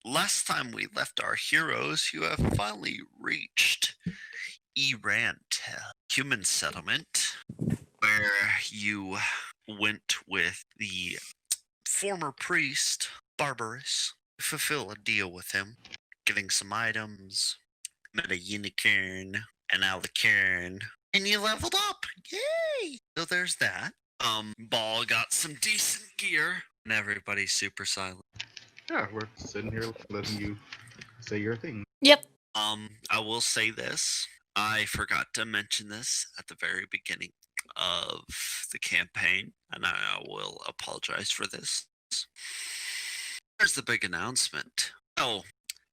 last time we left our heroes, you have finally reached Erantel, human settlement, where you went with the former priest, Barbarous, to fulfill a deal with him, getting some items, met a unicorn, an alicorn, and you leveled up. Yay! So there's that. Ball got some decent gear, and everybody's super silent. Yeah, we're sitting here letting you say your thing. Yep. I will say this. I forgot to mention this at the very beginning of the campaign, and I will apologize for this. Here's the big announcement. Oh,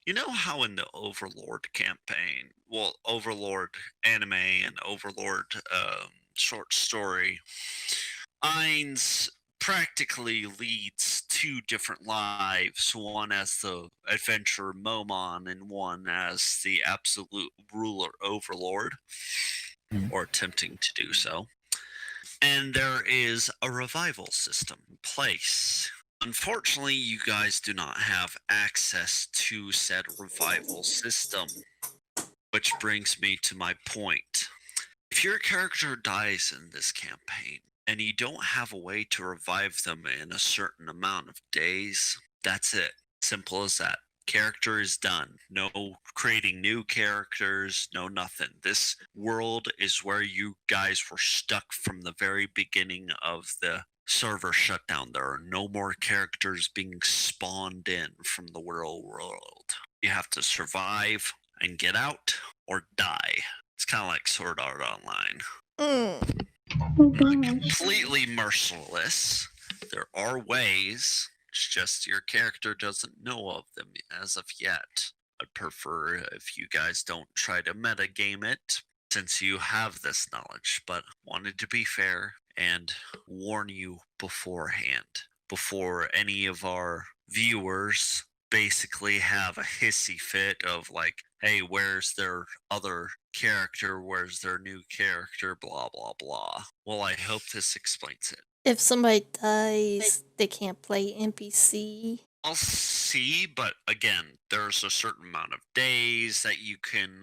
you know how in the Overlord campaign, well, Overlord anime and Overlord short story, Ainz practically leads two different lives, one as the adventurer Momon and one as the absolute ruler Overlord, or attempting to do so. And there is a revival system in place. Unfortunately, you guys do not have access to said revival system, which brings me to my point. If your character dies in this campaign, and you don't have a way to revive them in a certain amount of days, that's it. Simple as that. Character is done. No creating new characters, no nothing. This world is where you guys were stuck from the very beginning of the server shutdown. There are no more characters being spawned in from the real world. You have to survive and get out or die. It's kind of like Sword Art Online. Not completely merciless. There are ways. It's just your character doesn't know of them as of yet. I'd prefer if you guys don't try to metagame it, since you have this knowledge, but wanted to be fair and warn you beforehand, before any of our viewers basically have a hissy fit of like, hey, where's their other character, where's their new character, blah blah blah. Well, I hope this explains it. If somebody dies, they can't play NPC. I'll see, but again, there's a certain amount of days that you can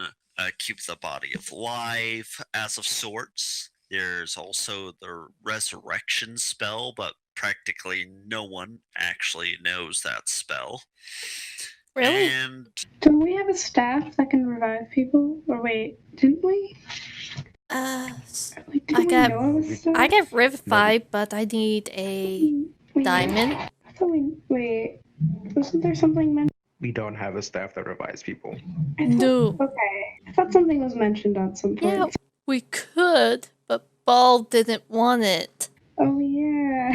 keep the body alive as of sorts. There's also the resurrection spell, but practically no one actually knows that spell. Really? And Don't we have a staff that can revive people? Or wait, didn't we? Like, didn't we know of a staff? I get revivified, but I need a diamond. I thought wait, wasn't there something mentioned? We don't have a staff that revives people. No. Okay, I thought something was mentioned at some point. Yeah, we could, but Ball didn't want it. Oh yeah.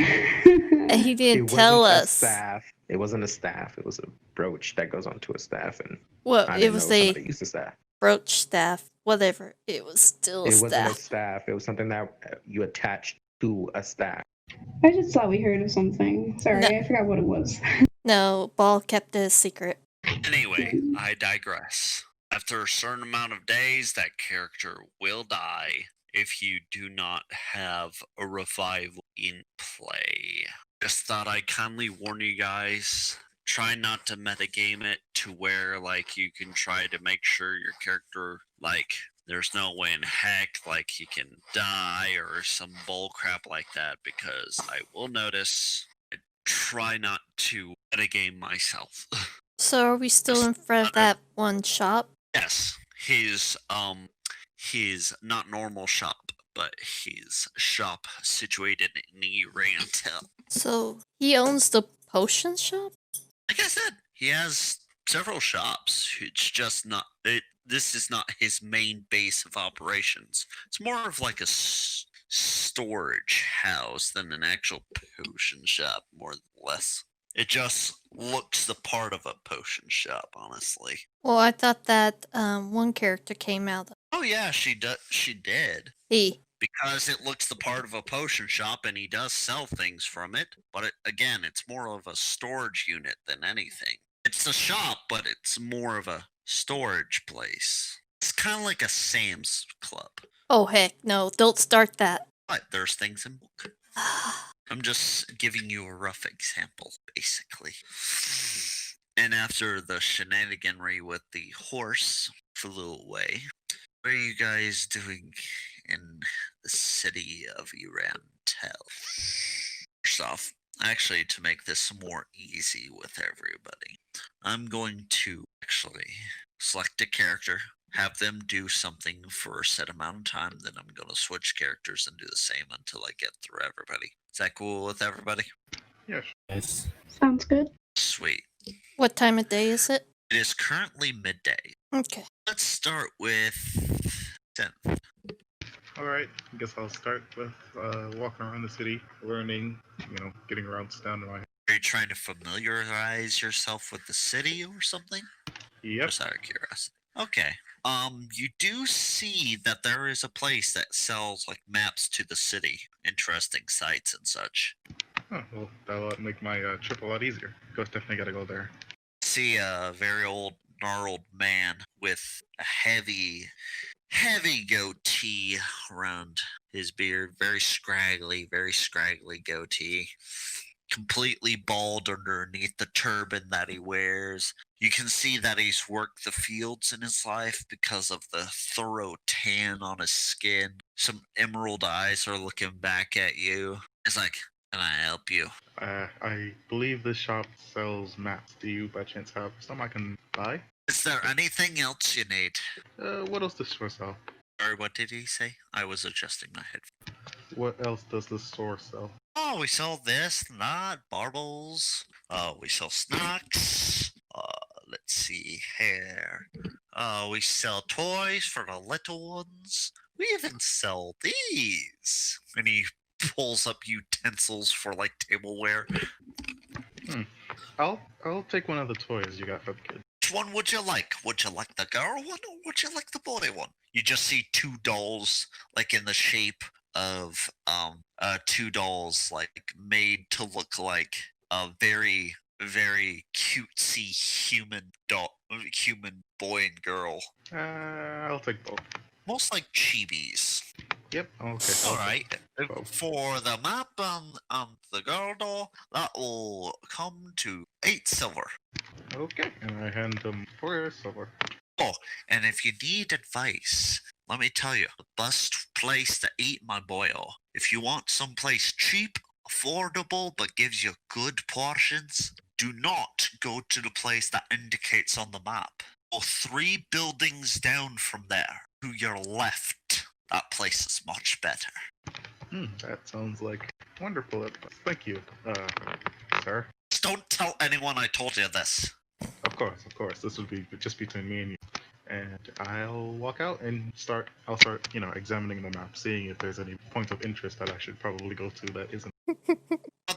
And he didn't tell us. Staff. It wasn't a staff. It was a brooch that goes onto a staff, and Well, I it didn't was know a somebody used a staff. brooch staff, whatever. It was still a It staff. wasn't a staff. It was something that you attached to a staff. I just thought we heard of something. Sorry, No. I forgot what it was. No, Ball kept it a secret. anyway, I digress. After a certain amount of days, that character will die if you do not have a revival in play. Just thought I'd kindly warn you guys. Try not to metagame it to where, like, you can try to make sure your character, like, there's no way in heck, like, he can die or some bullcrap like that, because I will notice I try not to metagame myself. So are we still in front of that one shop? Yes, his not normal shop, but his shop situated in Erantel. So he owns the potion shop? Like I said, he has several shops. It's just not this is not his main base of operations. It's more of like a storage house than an actual potion shop, more or less. It just looks the part of a potion shop, honestly. Well, I thought that one character came out of. Oh yeah, she did. Because it looks the part of a potion shop and he does sell things from it, but again, it's more of a storage unit than anything. It's a shop, but it's more of a storage place. It's kind of like a Sam's Club. Oh heck, no, don't start that. But there's things in bulk. I'm just giving you a rough example, basically. And after the shenaniganry with the horse flew away, what are you guys doing in the city of Urantel? First off, actually, to make this more easy with everybody, I'm going to actually select a character, have them do something for a set amount of time, then I'm going to switch characters and do the same until I get through everybody. Is that cool with everybody? Yes. Yes. Sounds good. Sweet. What time of day is it? It is currently midday. Okay. Let's start with 10th. All right. I guess I'll start with walking around the city, learning, getting around down in my head. Are you trying to familiarize yourself with the city or something? Yep. Just out of curiosity. Okay. You do see that there is a place that sells like maps to the city, interesting sites and such. Oh, well, that'll make my trip a lot easier. Definitely gotta go there. See a very old, gnarled man with a heavy goatee around his beard. Very scraggly goatee. Completely bald underneath the turban that he wears. You can see that he's worked the fields in his life because of the thorough tan on his skin. Some emerald eyes are looking back at you. It's like, can I help you? I believe this shop sells maps. Do you by chance have some I can buy? Is there anything else you need? What else does the store sell? Sorry, what did he say? I was adjusting my head. What else does the store sell? Oh, we sell this, that, baubles. We sell snacks. Let's see here. We sell toys for the little ones. We even sell these. And he pulls up utensils for like tableware. I'll take one of the toys you got for the kid. Which one would you like? Would you like the girl one or would you like the boy one? You just see two dolls like in the shape of two dolls like made to look like a very cutesy human boy and girl. I'll take both. Most like chibis. Yep. Okay. All right. both. For the map the girl doll, that will come to 8 silver. Okay. And I hand them 4 silver. Oh, and if you need advice, let me tell you, the best place to eat, my boyo. If you want someplace cheap, affordable, but gives you good portions, do not go to the place that indicates on the map. Go 3 buildings down from there. To your left. That place is much better. That sounds like wonderful advice. Thank you, sir. Just don't tell anyone I told you this. Of course. This would be just between me and you. And I'll walk out and I'll start, examining the map, seeing if there's any points of interest that I should probably go to that isn't.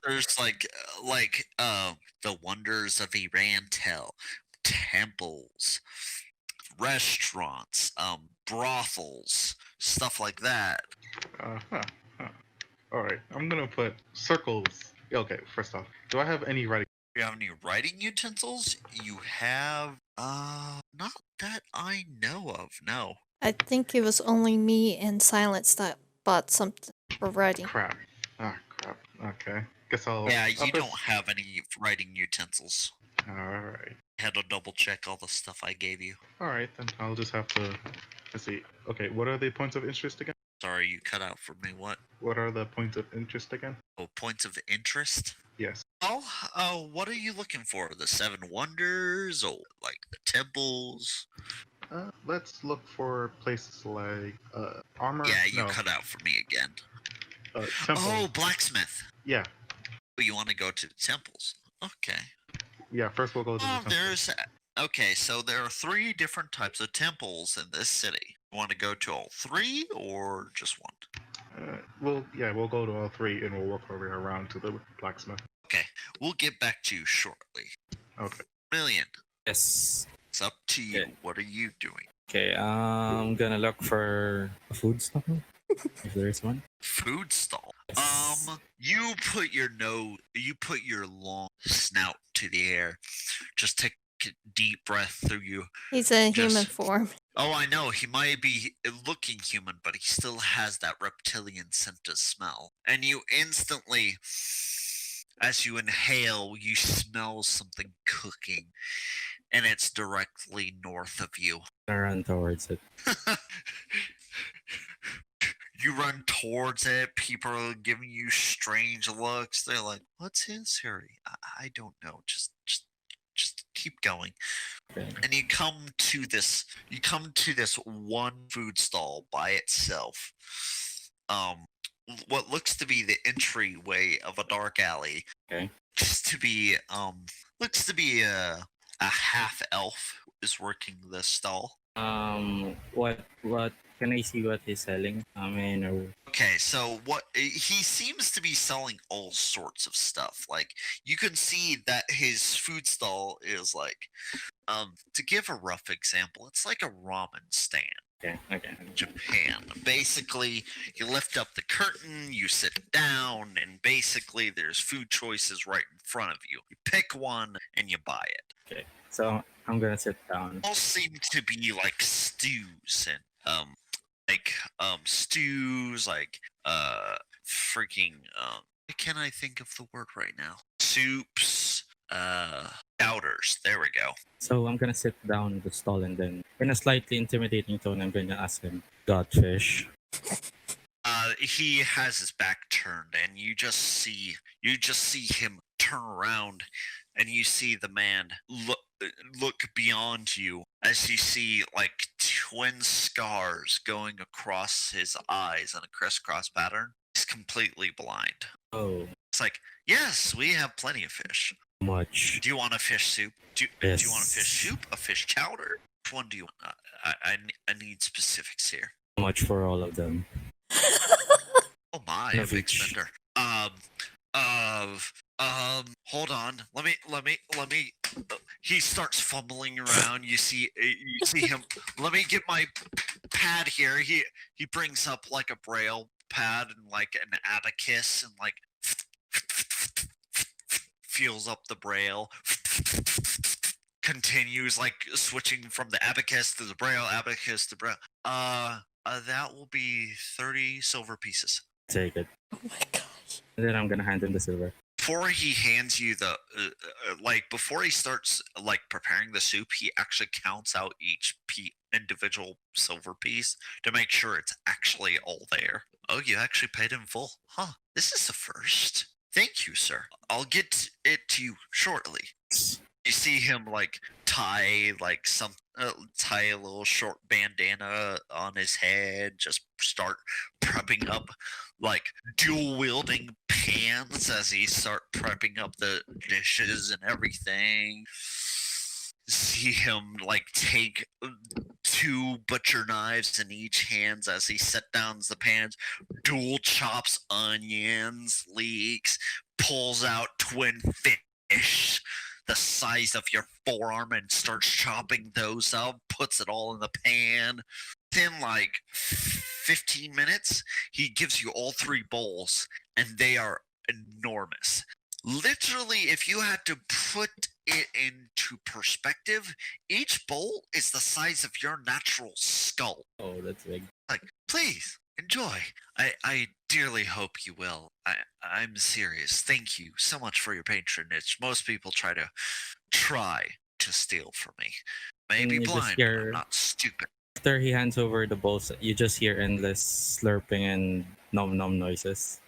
There's the wonders of Irantel, temples, restaurants, brothels, stuff like that. Alright, I'm gonna put circles. Okay, first off, do I have any writing? Do you have any writing utensils? You have, not that I know of, no. I think it was only me and Silence that bought something for writing. Crap. Okay. Guess I'll. Yeah, I'll you don't have any writing utensils. Alright. I had to double check all the stuff I gave you. Alright, then I'll just have to. Let's see. Okay, what are the points of interest again? Sorry, you cut out for me. What? What are the points of interest again? Oh, points of interest? Yes. Oh, what are you looking for? The 7 wonders or like the temples? Let's look for places like armor. Yeah, you no, cut out for me again. temple. Oh, blacksmith. Yeah. Oh, you want to go to the temples? Okay. Yeah. First, we'll go to the temple. Okay, so there are 3 different types of temples in this city. You want to go to all 3 or just one? We'll go to all 3 and we'll work our way around to the blacksmith. Okay, we'll get back to you shortly. Okay. Yes. It's up to you. Okay. What are you doing? Okay, I'm gonna look for a food stall, if there is one. Food stall. Yes. You put your long snout to the air. Just take a deep breath through you. He's a Just- human form. Oh, I know. He might be looking human, but he still has that reptilian scent of smell. And you instantly as you inhale, you smell something cooking, and it's directly north of you. I run towards it. You run towards it. People are giving you strange looks. They're like, "What's his hurry? I don't know. Just keep going." Okay. And you come to this. You come to this one food stall by itself. What looks to be the entryway of a dark alley. Okay. Looks to be a half elf is working this stall. What can I see what he's selling? I mean, or Okay, so what he seems to be selling all sorts of stuff. Like you can see that his food stall is like, to give a rough example, it's like a ramen stand. okay. Japan. Basically, you lift up the curtain, you sit down, and basically there's food choices right in front of you. You pick one and you buy it. So I'm gonna sit down. All seem to be like stews and stews like freaking what can I think of the word right now? Soups, chowders. There we go. So I'm gonna sit down at the stall and then, in a slightly intimidating tone, I'm gonna ask him, "Godfish?" He has his back turned, and you just see him turn around, and you see the man look beyond you as you see like twin scars going across his eyes in a crisscross pattern. He's completely blind. Oh, It's like, yes, we have plenty of fish. much. Do you want a fish soup? Do you want a fish Yes. soup? A fish chowder? Which one do you want? I need specifics here. Much for all of them. Oh my, No a big beach. spender. Hold on. Let me. He starts fumbling around. You see him. Let me get my pad here. He brings up like a braille pad and like an abacus and like feels up the braille. Continues like switching from the abacus to the braille, abacus to braille. That will be 30 silver pieces. Take it. Oh my gosh. And then I'm gonna hand him the silver. Before he hands you the before he starts like preparing the soup, he actually counts out each individual silver piece to make sure it's actually all there. Oh, you actually paid in full, huh? This is the first. Thank you, sir. I'll get it to you shortly. You see him like tie a little short bandana on his head, just start prepping up like dual wielding pans as he start prepping up the dishes and everything. See him like take 2 butcher knives in each hands as he set down the pans, dual chops onions, leeks, pulls out twin fish the size of your forearm and starts chopping those up, puts it all in the pan. Within like 15 minutes, he gives you all 3 bowls, and they are enormous. Literally, if you had to put it into perspective, each bowl is the size of your natural skull. Oh, that's big. Like, please enjoy. I dearly hope you will. I'm serious. Thank you so much for your patronage. Most people try to steal from me. Maybe You just blind, but I'm hear- not stupid. After he hands over the bowls, you just hear endless slurping and nom nom noises.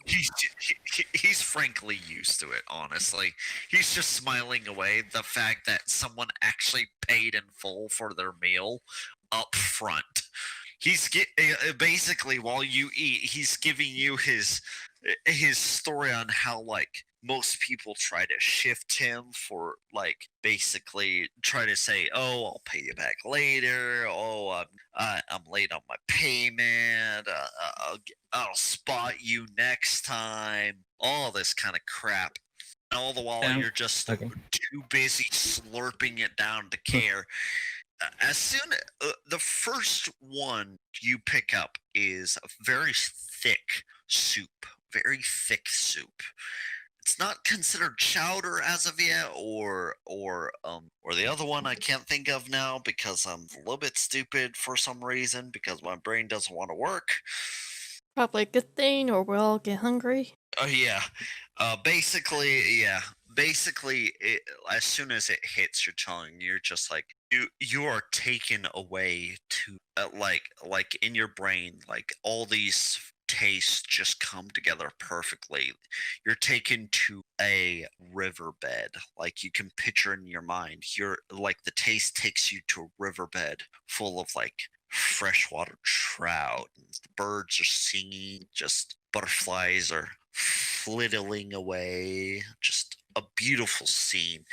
He's frankly used to it, honestly. He's just smiling away the fact that someone actually paid in full for their meal up front. He's basically, while you eat, he's giving you his story on how like most people try to shift him for like basically try to say, oh, I'll pay you back later. Oh, I'm late on my payment. I'll spot you next time. All this kind of crap. And all the while you're just okay. too busy slurping it down to care. As soon the first one you pick up is a very thick soup. It's not considered chowder as of yet, or the other one I can't think of now because I'm a little bit stupid for some reason because my brain doesn't want to work. Probably a good thing, or we'll all get hungry. Oh yeah. Basically, yeah. Basically, as soon as it hits your tongue, you're just like you are taken away to like in your brain, like all these tastes just come together perfectly. You're taken to a riverbed, like you can picture in your mind. You're like the taste takes you to a riverbed full of like freshwater trout. And the birds are singing, just butterflies are flitting away. Just a beautiful scene.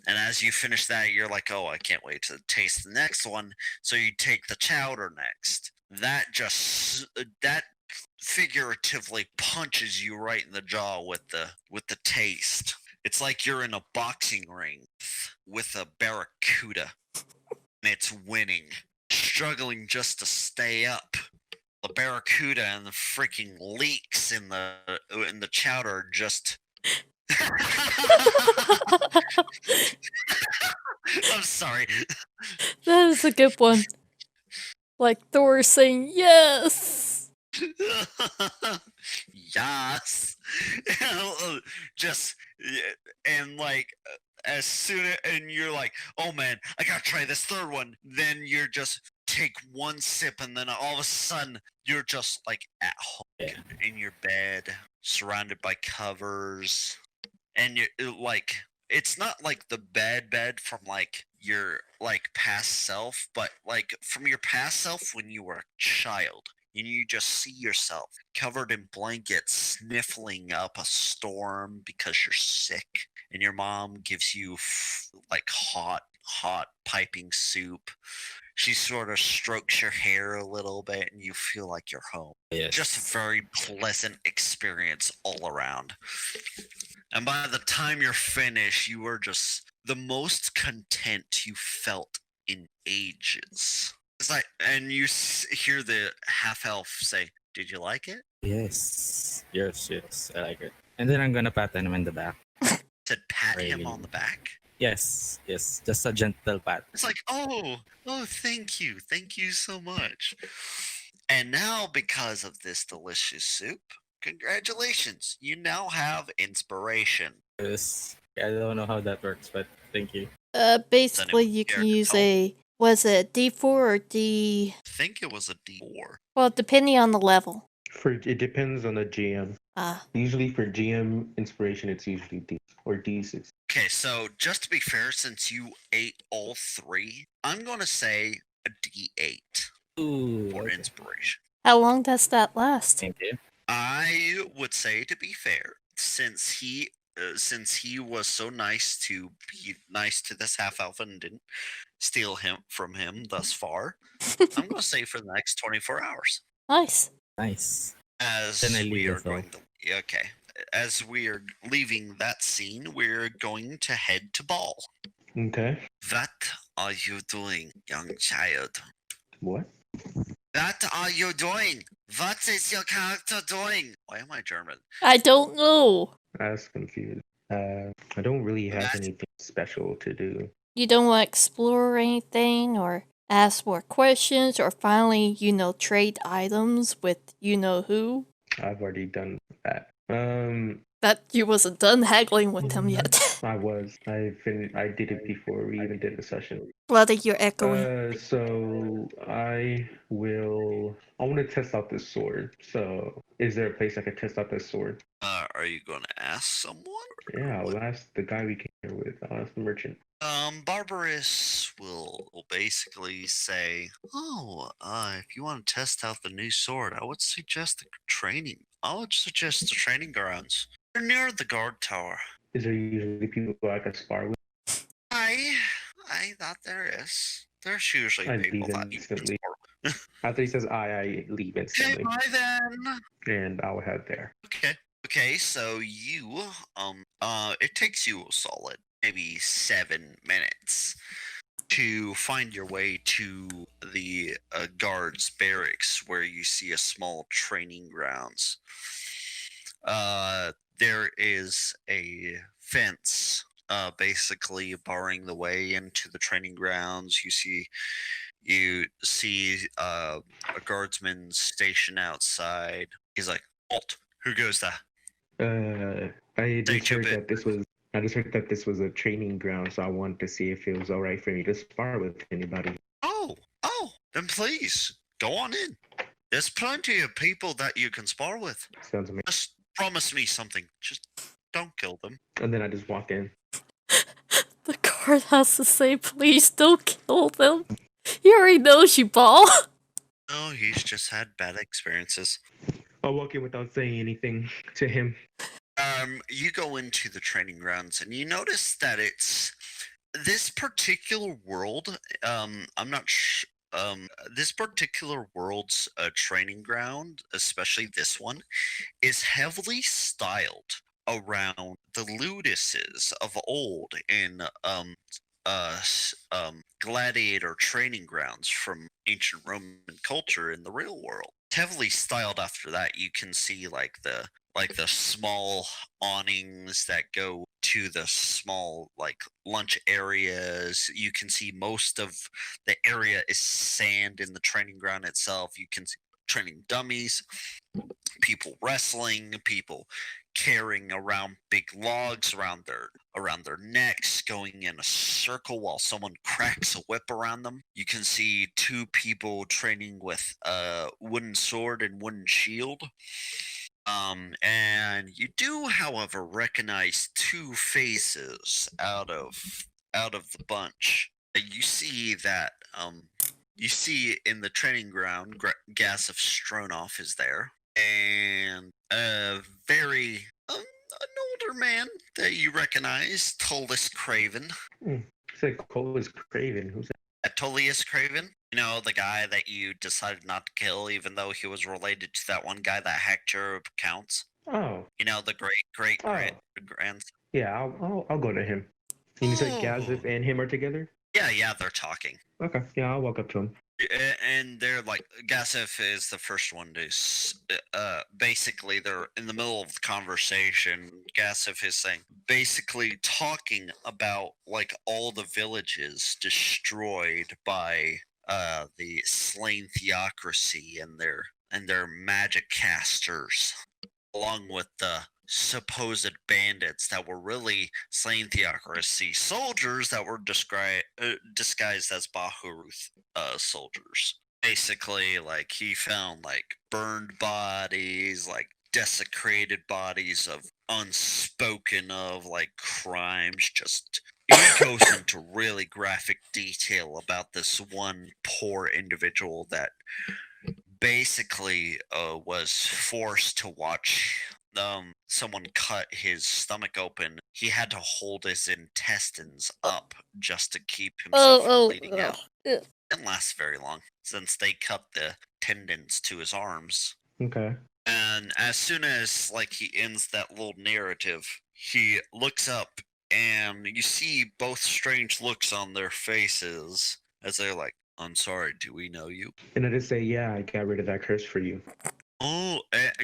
And as you finish that, you're like, oh, I can't wait to taste the next one. So you take the chowder next. That figuratively punches you right in the jaw with the taste. It's like you're in a boxing ring with a barracuda and it's winning, struggling just to stay up. The barracuda and the freaking leaks in the chowder are just I'm sorry. That is a good one. Like Thor saying yes. Yes. Just and like as soon and you're like, oh man, I gotta try this third one. Then you're just take one sip and then all of a sudden you're just like at home in your bed, surrounded by covers, and you like it's not like the bed from like your like past self, but like from your past self when you were a child. And you just see yourself covered in blankets, sniffling up a storm because you're sick, and your mom gives you like hot piping soup. She sort of strokes your hair a little bit, and you feel like you're home. Yes. Just a very pleasant experience all around. And by the time you're finished, you are just the most content you felt in ages. It's like, and you hear the half elf say, "Did you like it?" Yes. Yes. I like it. And then I'm gonna pat him in the back. Said pat him Really? on the back. Yes. Just a gentle pat. It's like, oh, thank you so much. And now, because of this delicious soup, congratulations, you now have inspiration. Yes. I don't know how that works, but thank you. Basically, you care can to use tell? was it D4 or D? I think it was a D4. Well, depending on the level. It depends on the GM. Usually for GM inspiration, it's usually D or D6. Okay, so just to be fair, since you ate all three, I'm gonna say a D8 Ooh. for Okay. inspiration. How long does that last? Thank you. I would say, to be fair, since he was so nice to be nice to this half elf and didn't steal him from him thus far, I'm gonna say for the next 24 hours. Nice. Nice. As Then I leave we are as well. going to, okay, as we are leaving that scene, we're going to head to ball. Okay. What are you doing, young child? What? What are you doing? What is your character doing? Why am I German? I don't know. I was confused. I don't really have Matt. anything special to do. You don't want to explore anything or ask more questions or finally, trade items with who? I've already done that. That you wasn't done haggling with him yet. I was. I did it before we even did the session. Bloody, you're echoing. So I want to test out this sword. So is there a place I could test out this sword? Are you going to ask someone? Yeah, I'll ask the guy we came here with. I'll ask the merchant. Barbarous will basically say, "Oh, if you want to test out the new sword, I would suggest the training grounds. They're near the guard tower." Is there usually people I can spar with? I thought there is. There's usually I people leave that you can instantly. spar. After he says I leave Okay, instantly. bye then. And I'll head there. Okay, so you, it takes you a solid maybe 7 minutes to find your way to the guards' barracks where you see a small training grounds. There is a fence basically barring the way into the training grounds. You see a guardsman stationed outside He's like, Alt, who goes there? I just Take your heard bit. that this was. I just heard that this was a training ground, so I wanted to see if it was all right for me to spar with anybody. Oh, then please go on in. There's plenty of people that you can spar with. Sounds amazing. Just promise me something. Just don't kill them. And then I just walk in. The guard has to say, please don't kill them. He already knows you, Ball. No, he's just had bad experiences. I'll walk in without saying anything to him. You go into the training grounds and you notice that it's this particular world. I'm not sure. This particular world's training ground, especially this one, is heavily styled around the ludices of old in gladiator training grounds from ancient Roman culture in the real world. It's heavily styled after that. You can see like the small awnings that go to the small like lunch areas. You can see most of the area is sand in the training ground itself. You can see training dummies, people wrestling, people carrying around big logs around their necks, going in a circle while someone cracks a whip around them. You can see two people training with a wooden sword and wooden shield. And you do, however, recognize two faces out of the bunch. You see that you see in the training ground, Gasif Stronov is there, and a very an older man that you recognize, Tullis Craven. You said Cole is Craven. Who's that? Tullius Craven, you know, the guy that you decided not to kill, even though he was related to that one guy that hacked your accounts. Oh. You know, the great grandson. Yeah, I'll go to him. And you said Gazif and him are together? Yeah, they're talking. Okay, yeah, I'll walk up to him. And they're like, Gasif is the first one to, basically, they're in the middle of the conversation. Gasif is saying, basically talking about, like, all the villages destroyed by, the slain theocracy and their magic casters, along with the supposed bandits that were really slain theocracy soldiers that were disguised as Bahuruth soldiers. Basically, like, he found like burned bodies, like desecrated bodies of unspoken of like crimes. Just he goes into really graphic detail about this one poor individual that basically was forced to watch someone cut his stomach open. He had to hold his intestines up just to keep himself from bleeding out. It didn't last very long since they cut the tendons to his arms. Okay. And as soon as like he ends that little narrative, he looks up and you see both strange looks on their faces as they're like, I'm sorry, do we know you? And I just say, yeah, I got rid of that curse for you. Oh,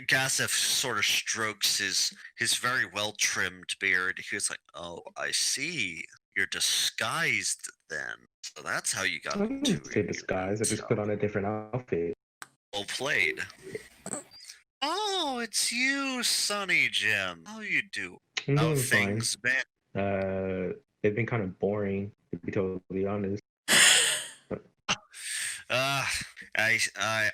Gasif sort of strokes his very well trimmed beard. He was like, "Oh, I see. You're disguised then. So that's how you got I into didn't say disguise. I just put on a different outfit. Well played. Oh, it's you, Sonny Jim. How you do? I'm How doing fine. things been? They've been kind of boring, to be totally honest.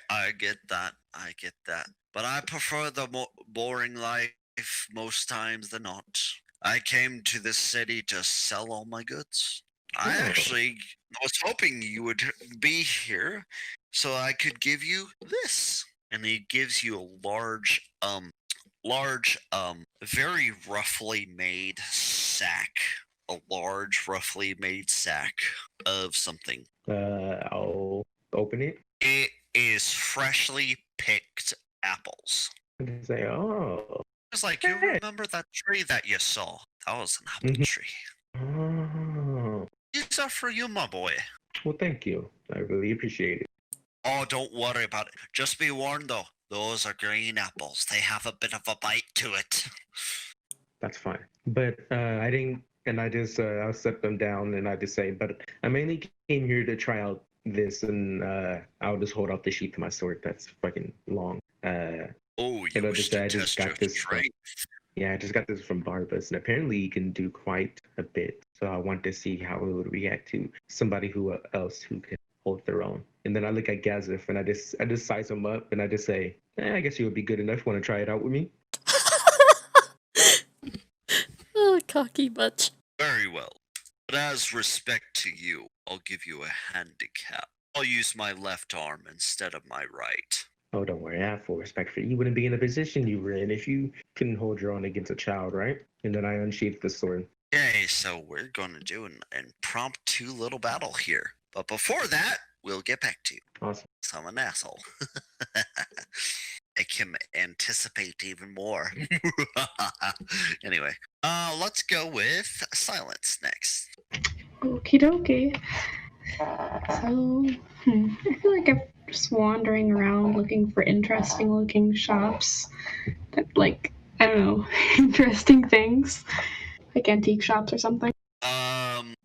I get that. I get that. But I prefer the boring life most times than not. I came to this city to sell all my goods. I Oh. actually was hoping you would be here so I could give you this. And he gives you a very roughly made sack. A large, roughly made sack of something. I'll open it. It is freshly picked apples. And say, oh. It's like, you Hey. remember that tree that you saw? That was an apple tree. Oh. These are for you, my boy. Well, thank you. I really appreciate it. Oh, don't worry about it. Just be warned, though. Those are green apples. They have a bit of a bite to it. That's fine. But I didn't, and I just, I'll set them down and I just say, but I mainly came here to try out this and I'll just hold out the sheath to my sword that's fucking long. Oh, you And I'll wish just say, to I just test your got this from, strength? yeah, I just got this from Barbas, and apparently you can do quite a bit. So I want to see how it would react to somebody who else who can hold their own. And then I look at Gazif, and I just size him up, and I just say, I guess you would be good enough. Want to try it out with me? Oh, cocky much. Very well. But as respect to you, I'll give you a handicap. I'll use my left arm instead of my right. Oh, don't worry. I have full respect for you. You wouldn't be in the position you were in if you couldn't hold your own against a child, right? And then I unsheathed the sword. Okay, so we're going to do an impromptu little battle here. But before that, we'll get back to you. Awesome. So I'm an asshole. I can anticipate even more. Anyway, let's go with silence next. Okie dokie. So, I feel like I'm just wandering around looking for interesting looking shops that, like, I don't know, interesting things. Like antique shops or something.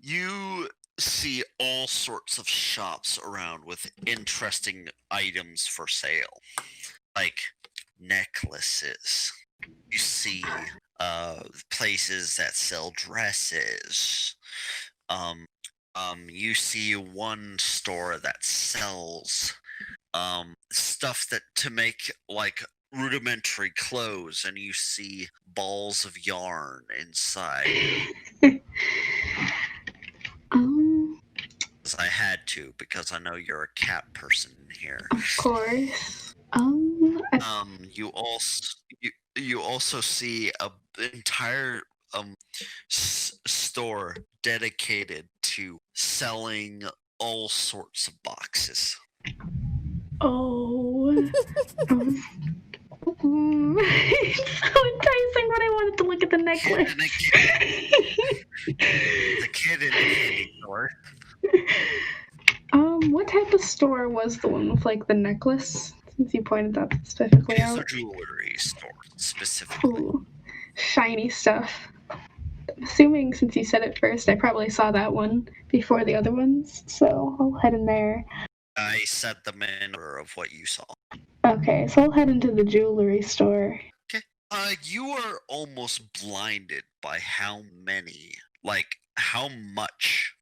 You see all sorts of shops around with interesting items for sale, like necklaces. You see places that sell dresses. You see one store that sells stuff that to make like rudimentary clothes, and you see balls of yarn inside. Because I had to, because I know you're a cat person here. Of course. You also see a entire store dedicated to selling all sorts of boxes. Oh. It's so enticing, but I wanted to look at the necklace. The kid in the candy store. What type of store was the one with like the necklace? Since you pointed that specifically It's a out. jewelry store specifically. Ooh, shiny stuff. I'm assuming since you said it first, I probably saw that one before the other ones, so I'll head in there. I set them in order of what you saw. Okay, so I'll head into the jewelry store. Okay. You are almost blinded by how much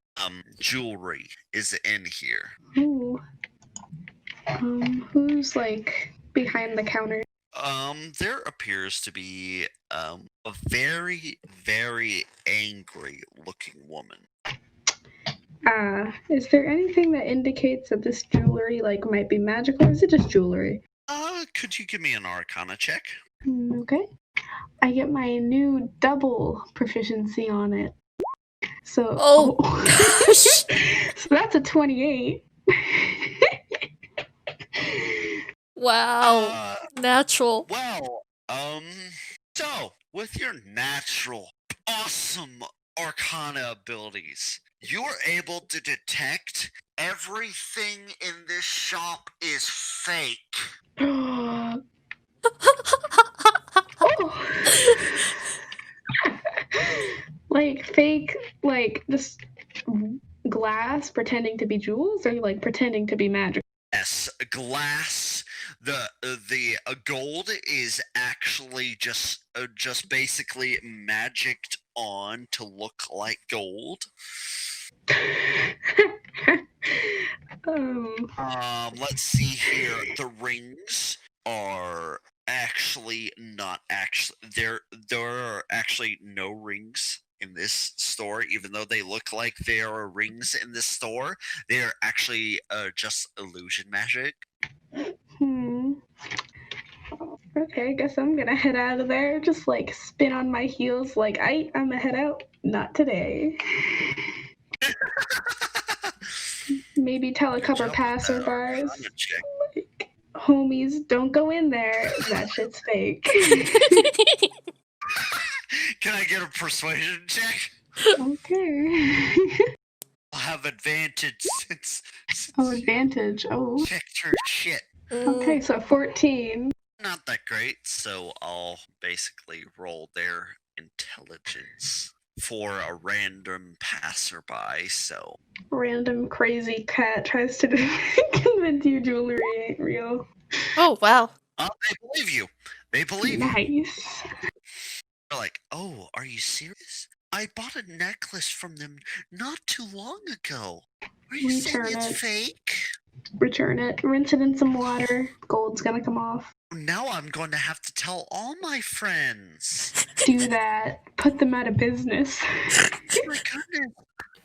jewelry is in here. Ooh. Who's like behind the counter? There appears to be a very, very angry looking woman. Is there anything that indicates that this jewelry like might be magical, or is it just jewelry? Could you give me an Arcana check? Okay. I get my new double proficiency on it. So Gosh. so that's a 28. Wow. Natural. Well, so with your natural, awesome Arcana abilities, you're able to detect everything in this shop is fake. Oh. Like fake, like just glass pretending to be jewels, or like pretending to be magic? Yes, glass. The gold is actually just basically magicked on to look like gold. Let's see here. The rings are actually not actually there are actually no rings in this store, even though they look like there are rings in this store. They are actually just illusion magic. Okay, I guess I'm gonna head out of there. Just like spin on my heels, like I'm gonna head out. Not today. Maybe tell a couple passerbys, like, homies, don't go in there. That shit's fake. Can I get a persuasion check? Okay. I'll have advantage since Oh, advantage. Oh. checked her shit. Okay, so 14. Not that great, so I'll basically roll their intelligence for a random passerby, so... Random crazy cat tries to convince you jewelry ain't real. Oh, wow. I believe you. They believe you. Nice. They're like, oh, are you serious? I bought a necklace from them not too long ago. Are you saying Return it's it. fake? Return it. Rinse it in some water. Gold's gonna come off. Now I'm going to have to tell all my friends. Do that. Put them out of business. Oh my goodness.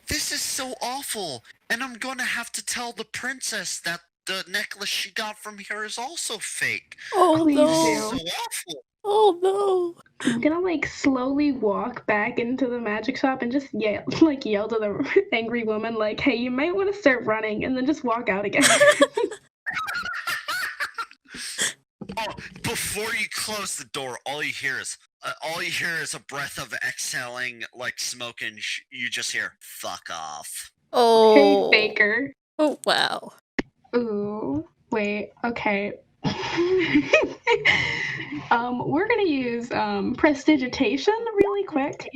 This is so awful. And I'm going to have to tell the princess that the necklace she got from here is also fake. Oh Please no. This is do. so awful. Oh no. I'm gonna like slowly walk back into the magic shop and just yell to the angry woman, like, hey, you might want to start running, and then just walk out again. Oh, before you close the door, all you hear is a breath of exhaling like smoke, and you just hear "fuck off." Hey, Oh. faker. Oh wow. Ooh, wait, okay. We're gonna use prestidigitation really quick.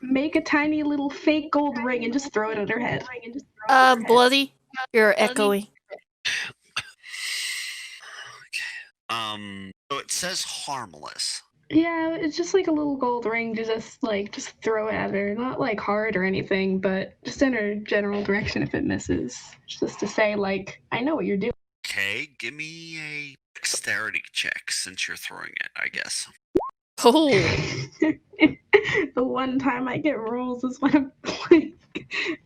Make a tiny little fake gold ring and just throw it at her head. Bloody, you're echoing. So it says harmless. Yeah, it's just like a little gold ring to just throw it at her. Not like hard or anything, but just in her general direction if it misses. Just to say, like, I know what you're doing. Okay, give me a dexterity check since you're throwing it, I guess. Oh. The one time I get rolls is when I'm like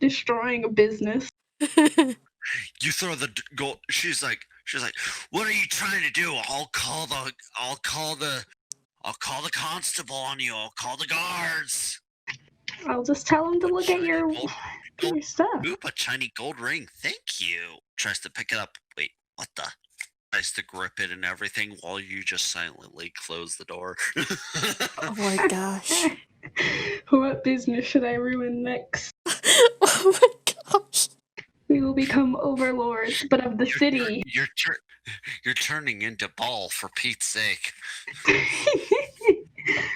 destroying a business. You throw the gold. She's like, what are you trying to do? I'll call the constable on you. I'll call the guards. I'll just tell him to look at your stuff. Oop, a shiny gold ring. Thank you. Tries to pick it up. Wait, what the? Tries to grip it and everything while you just silently close the door. Oh my gosh. What business should I ruin next? Oh my gosh. We will become overlords, but of the city. You're turning into Ball, for Pete's sake.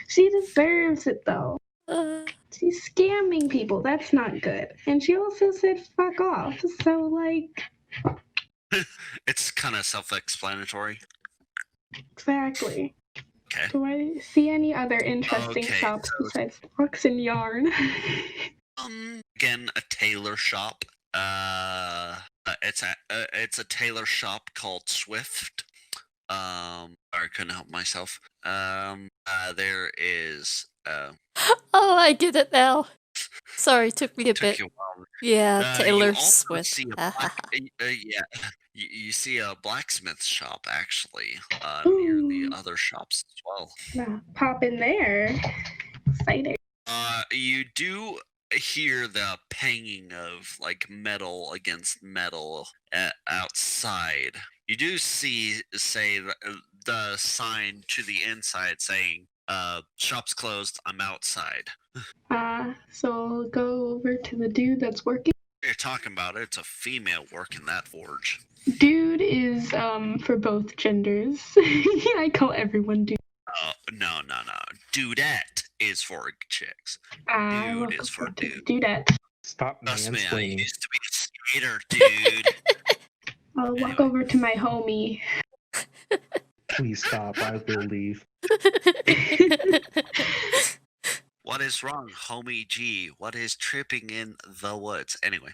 She deserves it though. Uh, She's scamming people. That's not good. And she also said fuck off. So like, It's kind of self-explanatory. exactly. Okay. Do I see any other interesting shops besides books and yarn? Again, a tailor shop. It's a tailor shop called Swift. I couldn't help myself. There is. oh, I get it now. Sorry, took me a Took bit. you a while. Yeah, Taylor you also Swift. see a yeah, you see a blacksmith shop actually near the other shops as well. Nah, pop in there. Exciting. You do hear the panging of like metal against metal outside. You do say the sign to the inside saying shop's closed, I'm outside. So I'll go over to the dude that's working. You're talking about it. It's a female working that forge. Dude is for both genders. I call everyone dude. No. Dudette is for chicks. Dude is for dude. Dudette. Stop Trust me, I mansplaining. used to be a skater, dude. I'll walk over to my homie. Please stop. I will leave. What is wrong, homie G? What is tripping in the woods? Anyway.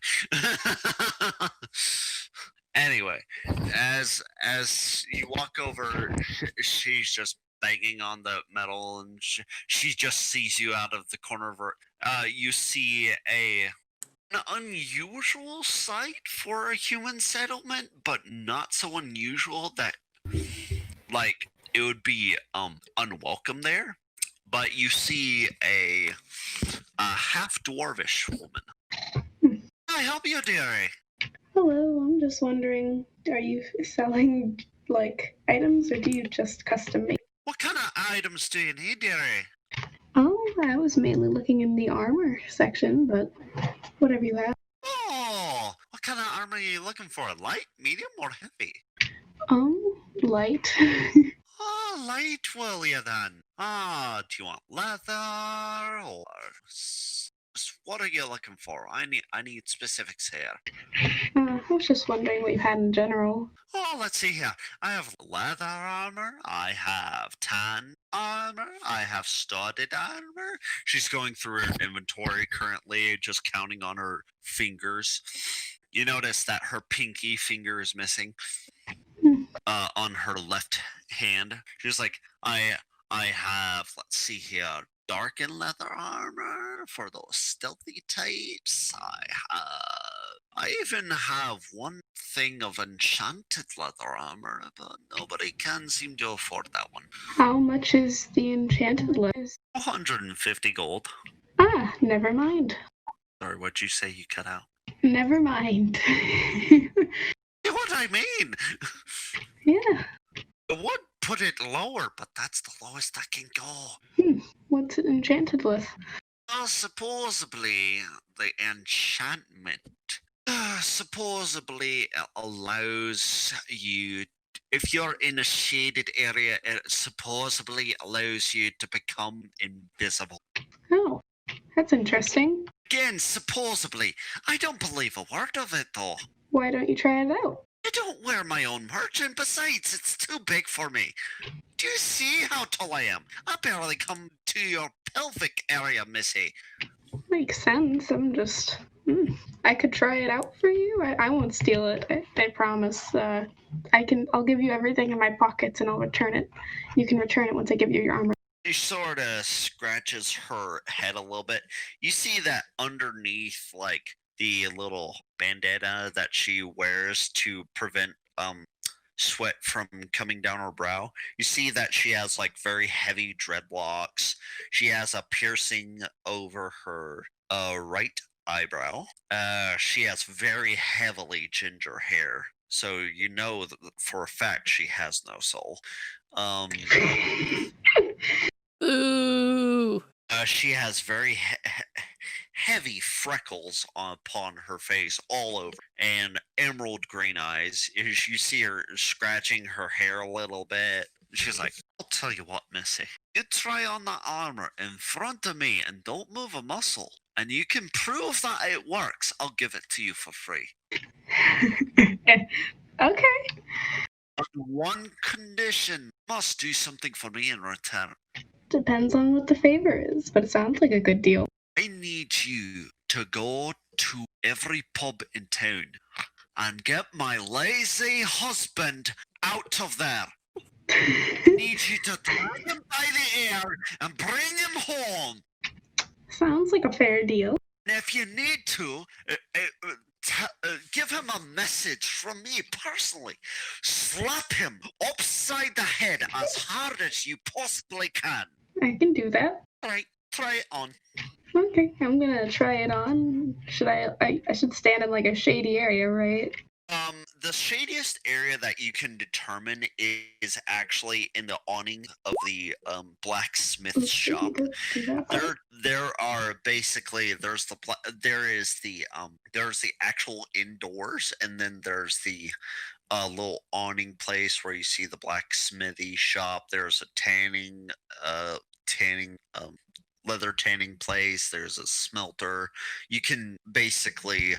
Anyway, as you walk over, she's just banging on the metal, and she just sees you out of the corner of her. You see an unusual sight for a human settlement, but not so unusual that like it would be unwelcome there. But you see a half dwarvish woman. Can I help you, dearie? Hello, I'm just wondering, are you selling like items or do you just custom make? What kind of items do you need, dearie? Oh, I was mainly looking in the armor section, but whatever you have. Oh, what kind of armor are you looking for? Light, medium, or heavy? Light. Oh, light will you then. Do you want leather or What are you looking for? I need specifics here. I was just wondering what you had in general. Oh, let's see here. I have leather armor. I have tan armor. I have studded armor. She's going through her inventory currently, just counting on her fingers. You notice that her pinky finger is missing on her left hand. She's like, I have, let's see here, darkened leather armor for those stealthy types. I even have one thing of enchanted leather armor, but nobody can seem to afford that one. How much is the enchanted leather? 150 gold. Ah, never mind. Sorry, what'd you say you cut out? Never mind. What I mean? Yeah. I would put it lower, but that's the lowest I can go. What's it enchanted with? Well, supposedly, the enchantment supposedly allows you, if you're in a shaded area, it supposedly allows you to become invisible. Oh, that's interesting. Again, supposedly. I don't believe a word of it, though. Why don't you try it out? I don't wear my own merch, and besides, it's too big for me. Do you see how tall I am? I barely come to your pelvic area, Missy. Makes sense. I'm just... I could try it out for you. I won't steal it. I promise. I'll give you everything in my pockets and I'll return it. You can return it once I give you your armor. She sort of scratches her head a little bit. You see that underneath, like, the little bandana that she wears to prevent sweat from coming down her brow, you see that she has like very heavy dreadlocks. She has a piercing over her right eyebrow. She has very heavily ginger hair, so you know that for a fact she has no soul. Ooh. She has very heavy freckles upon her face all over, and emerald green eyes. You see her scratching her hair a little bit. She's like, I'll tell you what, Missy. You try on that armor in front of me and don't move a muscle, and you can prove that it works. I'll give it to you for free. Okay. On one condition, must do something for me in return. Depends on what the favor is, but it sounds like a good deal. I need you to go to every pub in town and get my lazy husband out of there. I need you to drag him by the ear and bring him home. Sounds like a fair deal. And if you need to, give him a message from me personally. Slap him upside the head as hard as you possibly can. I can do that. All right, try it on. Okay, I'm gonna try it on. Should I should stand in like a shady area, right? The shadiest area that you can determine is actually in the awning of the blacksmith shop. There are basically there's the actual indoors, and then there's the little awning place where you see the blacksmithy shop. There's a leather tanning place. There's a smelter. You can basically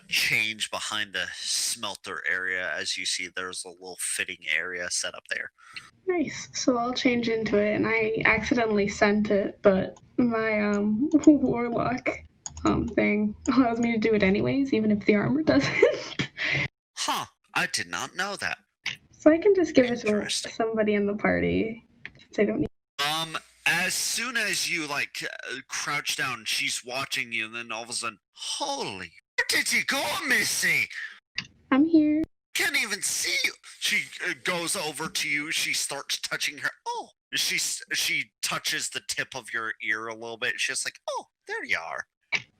change behind the smelter area. As you see, there's a little fitting area set up there. Nice. So I'll change into it, and I accidentally sent it, but my warlock thing allows me to do it anyways, even if the armor doesn't. Huh, I did not know that. So I can just give it to somebody in the party since I don't need. As soon as you crouch down, she's watching you, and then all of a sudden, holy, where did you go, Missy? I'm here. Can't even see you. She goes over to you. She starts touching her. Oh, she touches the tip of your ear a little bit. She's like, oh, there you are.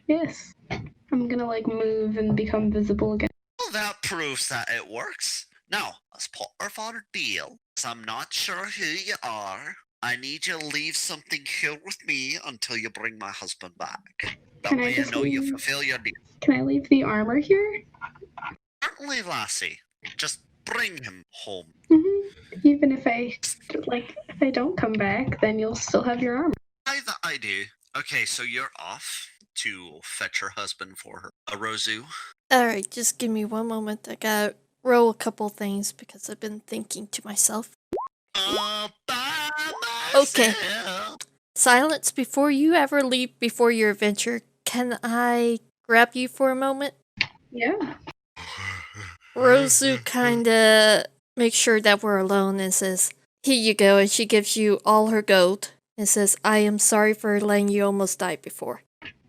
Yes, I'm gonna move and become visible again. Well, that proves that it works. Now, let's put our father deal. So I'm not sure who you are. I need you to leave something here with me until you bring my husband back. That way I know you fulfill your deal. Can I leave the armor here? Certainly, lassie. Just bring him home. Mm-hmm. Even if I don't come back, then you'll still have your armor. I do. Okay, so you're off. to fetch her husband for her. Rozu. Alright, just give me one moment. I gotta roll a couple things because I've been thinking to myself. By Okay. myself. Silence, before you ever leave before your adventure, can I grab you for a moment? Yeah. Rozu kinda makes sure that we're alone and says, "Here you go," and she gives you all her gold and says, "I am sorry for letting you almost die before."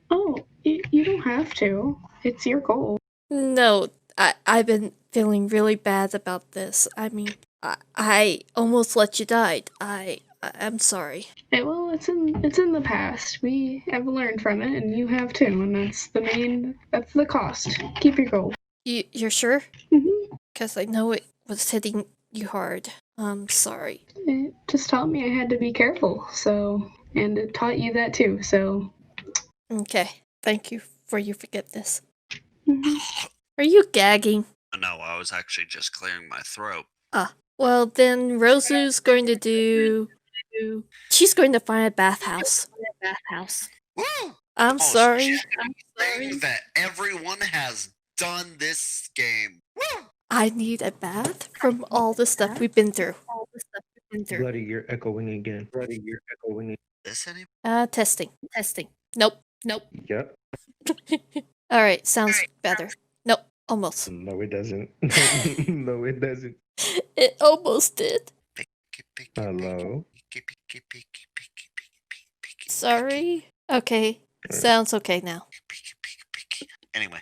Oh, you don't have to. It's your goal. No, I've been feeling really bad about this. I mean, I almost let you die. I'm sorry. Well, it's in the past. We have learned from it, and you have too, and that's the cost. Keep your goal. You're sure? Mm-hmm. Because I know it was hitting you hard. I'm sorry. It just taught me I had to be careful, so, and it taught you that too, so. Okay, thank you for your forgiveness. Mhm. Are you gagging? No, I was actually just clearing my throat. Well, then Rozu's going to do... She's going to find a bathhouse. Woo! I'm sorry. Thing that everyone has done this game. Woo! I need a bath from all the stuff we've been through. Bloody, you're echoing again. This any? Testing. Nope. Yep. Alright, sounds better. Nope, almost. No, it doesn't. No, it doesn't. It almost did. Hello. Sorry. Okay, sounds okay now. Anyway,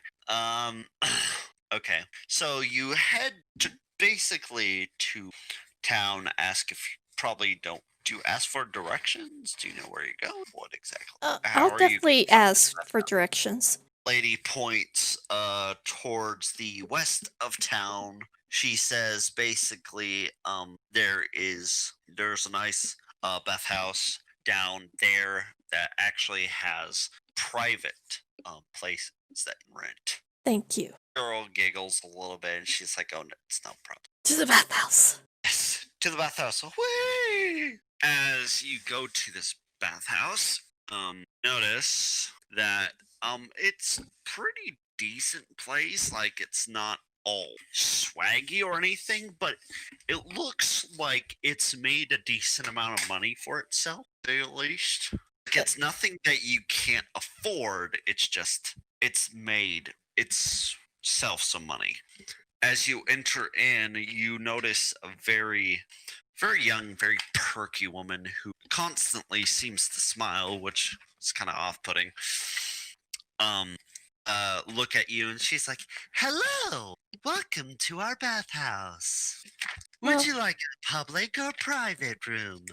okay. So you head to basically to town. Ask if you probably don't. Do you ask for directions? Do you know where you're going? What exactly? How I'll are you definitely gonna find ask that for out? directions. Lady points towards the west of town. She says basically there's a nice bathhouse down there that actually has private places that you rent. Thank you. Girl giggles a little bit and she's like, "Oh, no, it's no problem." To the bathhouse. Yes, to the bathhouse. Whee! As you go to this bathhouse, notice that it's pretty decent place. Like it's not all swaggy or anything, but it looks like it's made a decent amount of money for itself, to say at least. Like it's nothing that you can't afford. It's just it's made itself some money. As you enter in, you notice a very young, very perky woman who constantly seems to smile, which is kind of off-putting. Look at you, and she's like, "Hello, welcome to our bathhouse. Would Well- you like a public or private room?"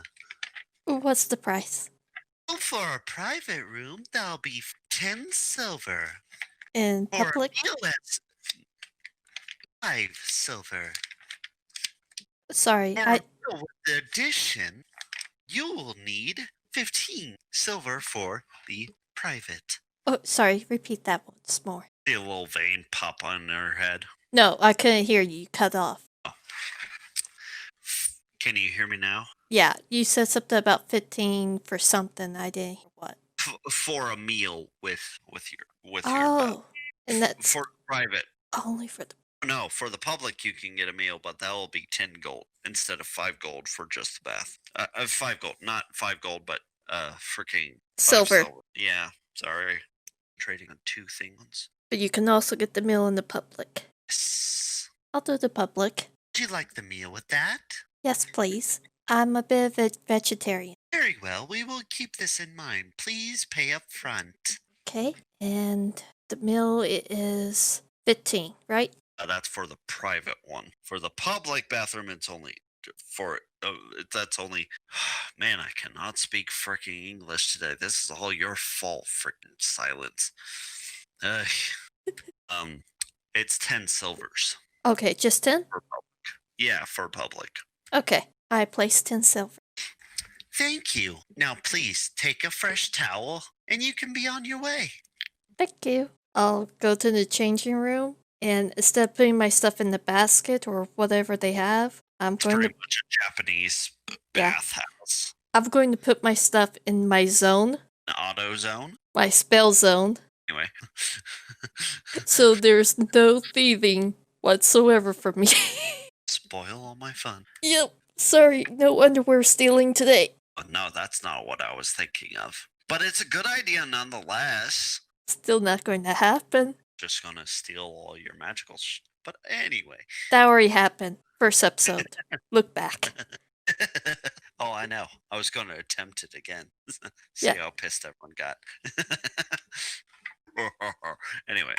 What's the price? Well, for a private room, that'll be 10 silver. In For public? a meal, that's 5 silver. Sorry, For a meal with the addition, you will need 15 silver for the private. Oh, sorry, repeat that once more. See a little vein pop on her head. No, I couldn't hear you. You cut off. Can you hear me now? Yeah, you said something about 15 for something. I didn't hear what. For a meal with your Oh, and that's for private. only for the... No, for the public you can get a meal, but that will be 10 gold instead of 5 gold for just the bath. 5 gold, not 5 gold, but freaking Silver. Yeah, sorry, trading on 2 things. But you can also get the meal in the public. Yes. I'll do the public. Would you like the meal with that? Yes, please. I'm a bit of a vegetarian. Very well, we will keep this in mind. Please pay up front. Okay, and the meal is 15, right? That's for the private one. For the public bathroom, it's only that's only. Man, I cannot speak freaking English today. This is all your fault. Freaking silence. It's 10 silvers. Okay, just 10? For public. Yeah, for public. Okay, I placed 10 silver. Thank you. Now, please take a fresh towel, and you can be on your way. Thank you. I'll go to the changing room, and instead of putting my stuff in the basket or whatever they have, I'm It's going pretty to much a Japanese Yeah. bathhouse. I'm going to put my stuff in my zone. auto zone. My spell zone. Anyway. So there's no thieving whatsoever for me. Spoil all my fun. Yep. Sorry, no underwear stealing today. But no, that's not what I was thinking of. But it's a good idea nonetheless. Still not going to happen. Just gonna steal all your magical But anyway. That already happened. First episode. Look back. Oh, I know. I was going to attempt it again. See Yeah. how pissed everyone got. Anyway.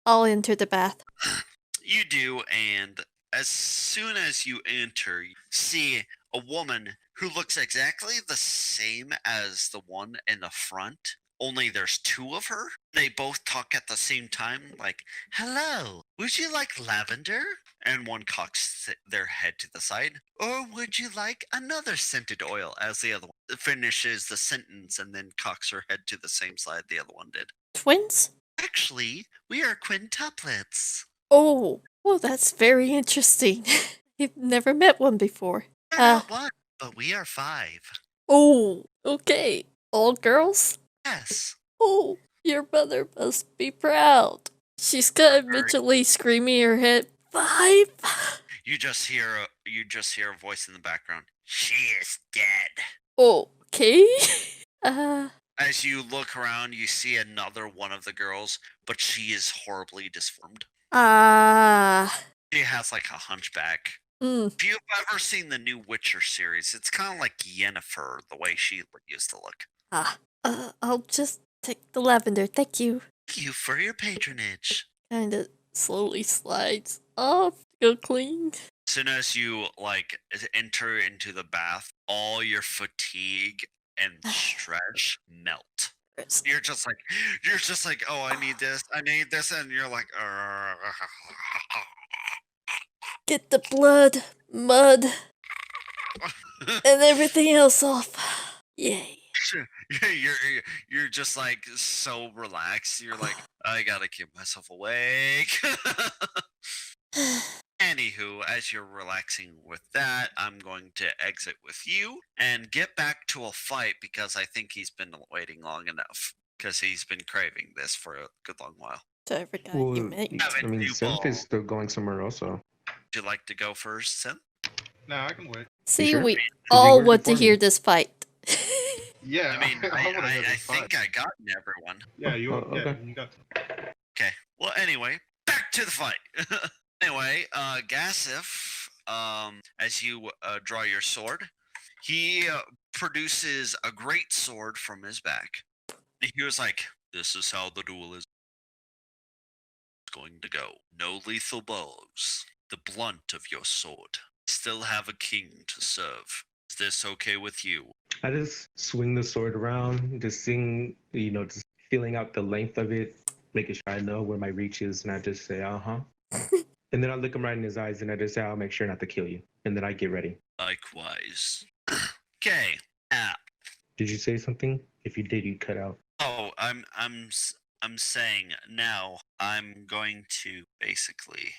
I'll enter the bath. You do, and as soon as you enter, you see a woman who looks exactly the same as the one in the front, only there's two of her. They both talk at the same time, like, "Hello, would you like lavender?" And one cocks their head to the side. "Or would you like another scented oil?" As the other one finishes the sentence and then cocks her head to the same side the other one did. Twins? "Actually, we are quintuplets." Oh, well, that's very interesting. I've never met one before. We're not one, but we are 5. Oh, okay. All girls? Yes. Oh, your mother must be proud. She's kind of mentally screaming her head, 5? You just hear a voice in the background. "She is dead." Okay. As you look around, you see another one of the girls, but she is horribly disformed. She has like a hunchback. If you've ever seen the new Witcher series, it's kind of like Yennefer, the way she used to look. I'll just take the lavender, thank you. Thank you for your patronage. Kinda slowly slides off, go clean. As soon as you enter into the bath, all your fatigue and stretch melt. You're just like, "Oh, I need this, and you're like, Get the blood, mud, and everything else off. Yay. You're just like so relaxed. You're like, "I gotta keep myself awake." Anywho, as you're relaxing with that, I'm going to exit with you and get back to a fight because I think he's been waiting long enough because he's been craving this for a good long while. To every guy you Well, meet. I mean, Synth is still going somewhere also. Would you like to go first, Sim? No, I can wait. See, sure? we 'Cause you all were want to before hear me. this fight. Yeah, I mean, wanna hear I this fight. think I got everyone. Yeah, you. Oh, Yeah, okay. you got. Okay. Well, anyway, back to the fight. Anyway, Gassif, as you draw your sword, he produces a great sword from his back. He was like, "This is how the duel is going to go. No lethal blows. The blunt of your sword. Still have a king to serve. Is this okay with you?" I just swing the sword around, just just feeling out the length of it, making sure I know where my reach is, and I just say, and then I look him right in his eyes, and I just say, "I'll make sure not to kill you," and then I get ready. Likewise. Okay. Did you say something? If you did, you cut out. Oh, I'm saying now I'm going to basically.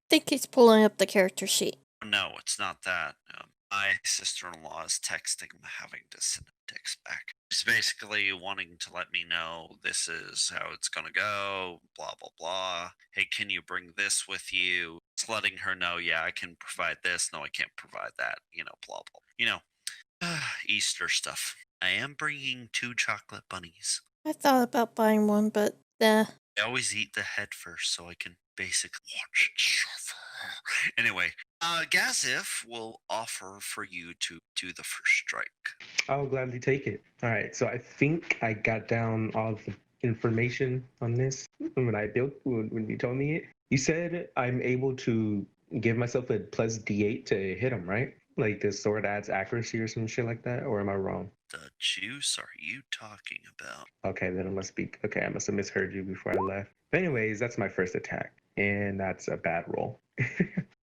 think he's pulling up the character sheet. No, it's not that. My sister-in-law is texting, having to send a text back. She's basically wanting to let me know this is how it's gonna go, blah blah blah. Hey, can you bring this with you? It's letting her know, yeah, I can provide this. No, I can't provide that. Blah blah. Easter stuff. I am bringing 2 chocolate bunnies. I thought about buying one, but I always eat the head first so I can basically watch it suffer. Anyway, Gazif will offer for you to do the first strike. I'll gladly take it. All right, so I think I got down all the information on this when you told me it. You said I'm able to give myself a plus D8 to hit him, right? Like the sword adds accuracy or some shit like that, or am I wrong? The juice are you talking about? Okay, then I must have misheard you before I left. But anyways, that's my first attack, and that's a bad roll.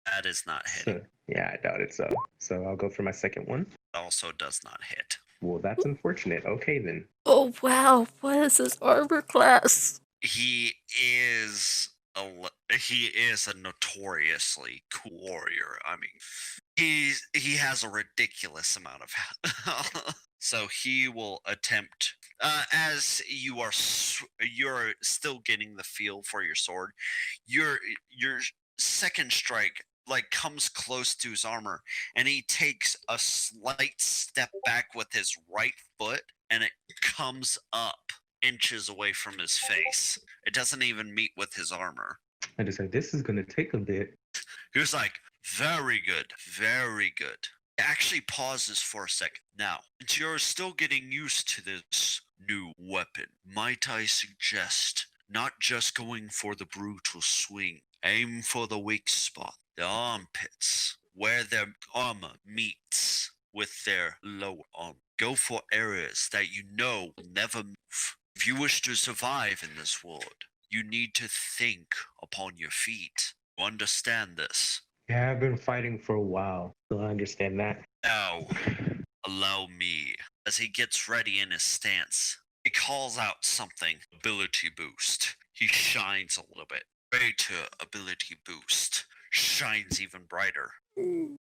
That is not hitting. Yeah, I doubt it. So I'll go for my second one. Also does not hit. Well, that's unfortunate. Okay, then. oh wow, what is his armor class? He is a notoriously cool warrior. I mean, He has a ridiculous amount of so he will attempt as you're still getting the feel for your sword. Your second strike like comes close to his armor, and he takes a slight step back with his right foot, and it comes up inches away from his face. It doesn't even meet with his armor. I just said, this is going to take a bit. He was like, very good, very good. It actually pauses for a second. Now, since you're still getting used to this new weapon, might I suggest not just going for the brutal swing, aim for the weak spot, the armpits, where their armor meets with their lower arm. Go for areas that you know will never move. If you wish to survive in this world, you need to think upon your feet. You understand this? Yeah, I've been fighting for a while, so I understand that. Now, allow me. As he gets ready in his stance, he calls out something. Ability boost. He shines a little bit. Greater ability boost. Shines even brighter.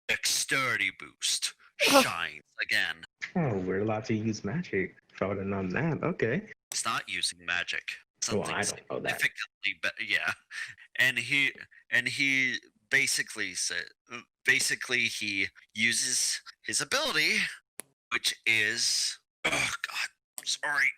Dexterity boost. Shines again. Oh, we're allowed to use magic. If I would have known that, okay. He's not using magic. Well, Something I don't know that. significantly better. Yeah, and he basically he uses his ability, which is oh god, I'm sorry.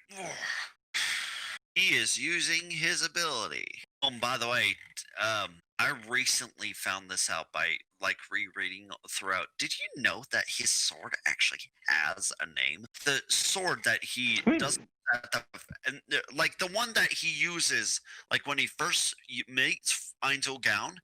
He is using his ability. By the way, I recently found this out by like rereading throughout. Did you know that his sword actually has a name? The sword that he doesn't, like the one that he uses, like when he first meets Angel Gown,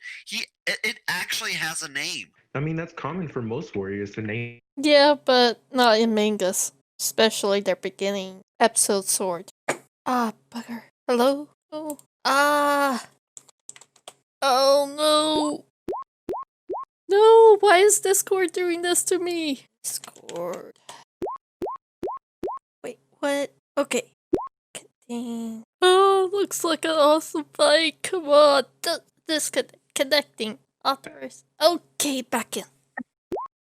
it actually has a name. I mean, that's common for most warriors to name. Yeah, but not in mangas, especially their beginning episode sword. Ah, bugger. Hello? Oh. Ah. Oh no. No, why is Discord doing this to me? Discord. Wait, what? Okay. Continue. Oh, looks like an awesome fight. Come on. Disconnecting. Authors. Okay, back in.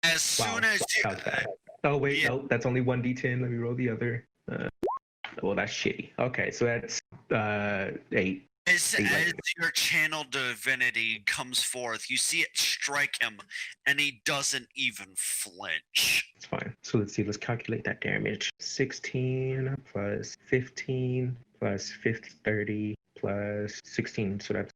As soon as you, How's that? Oh, wait, yeah. no, that's only 1d10. Let me roll the other. Well, that's shitty. Okay, so that's 8. As your channel divinity comes forth, you see it strike him, and he doesn't even flinch. It's fine. So let's see. Let's calculate that damage. 16 plus 15 plus 30 plus 16. So that's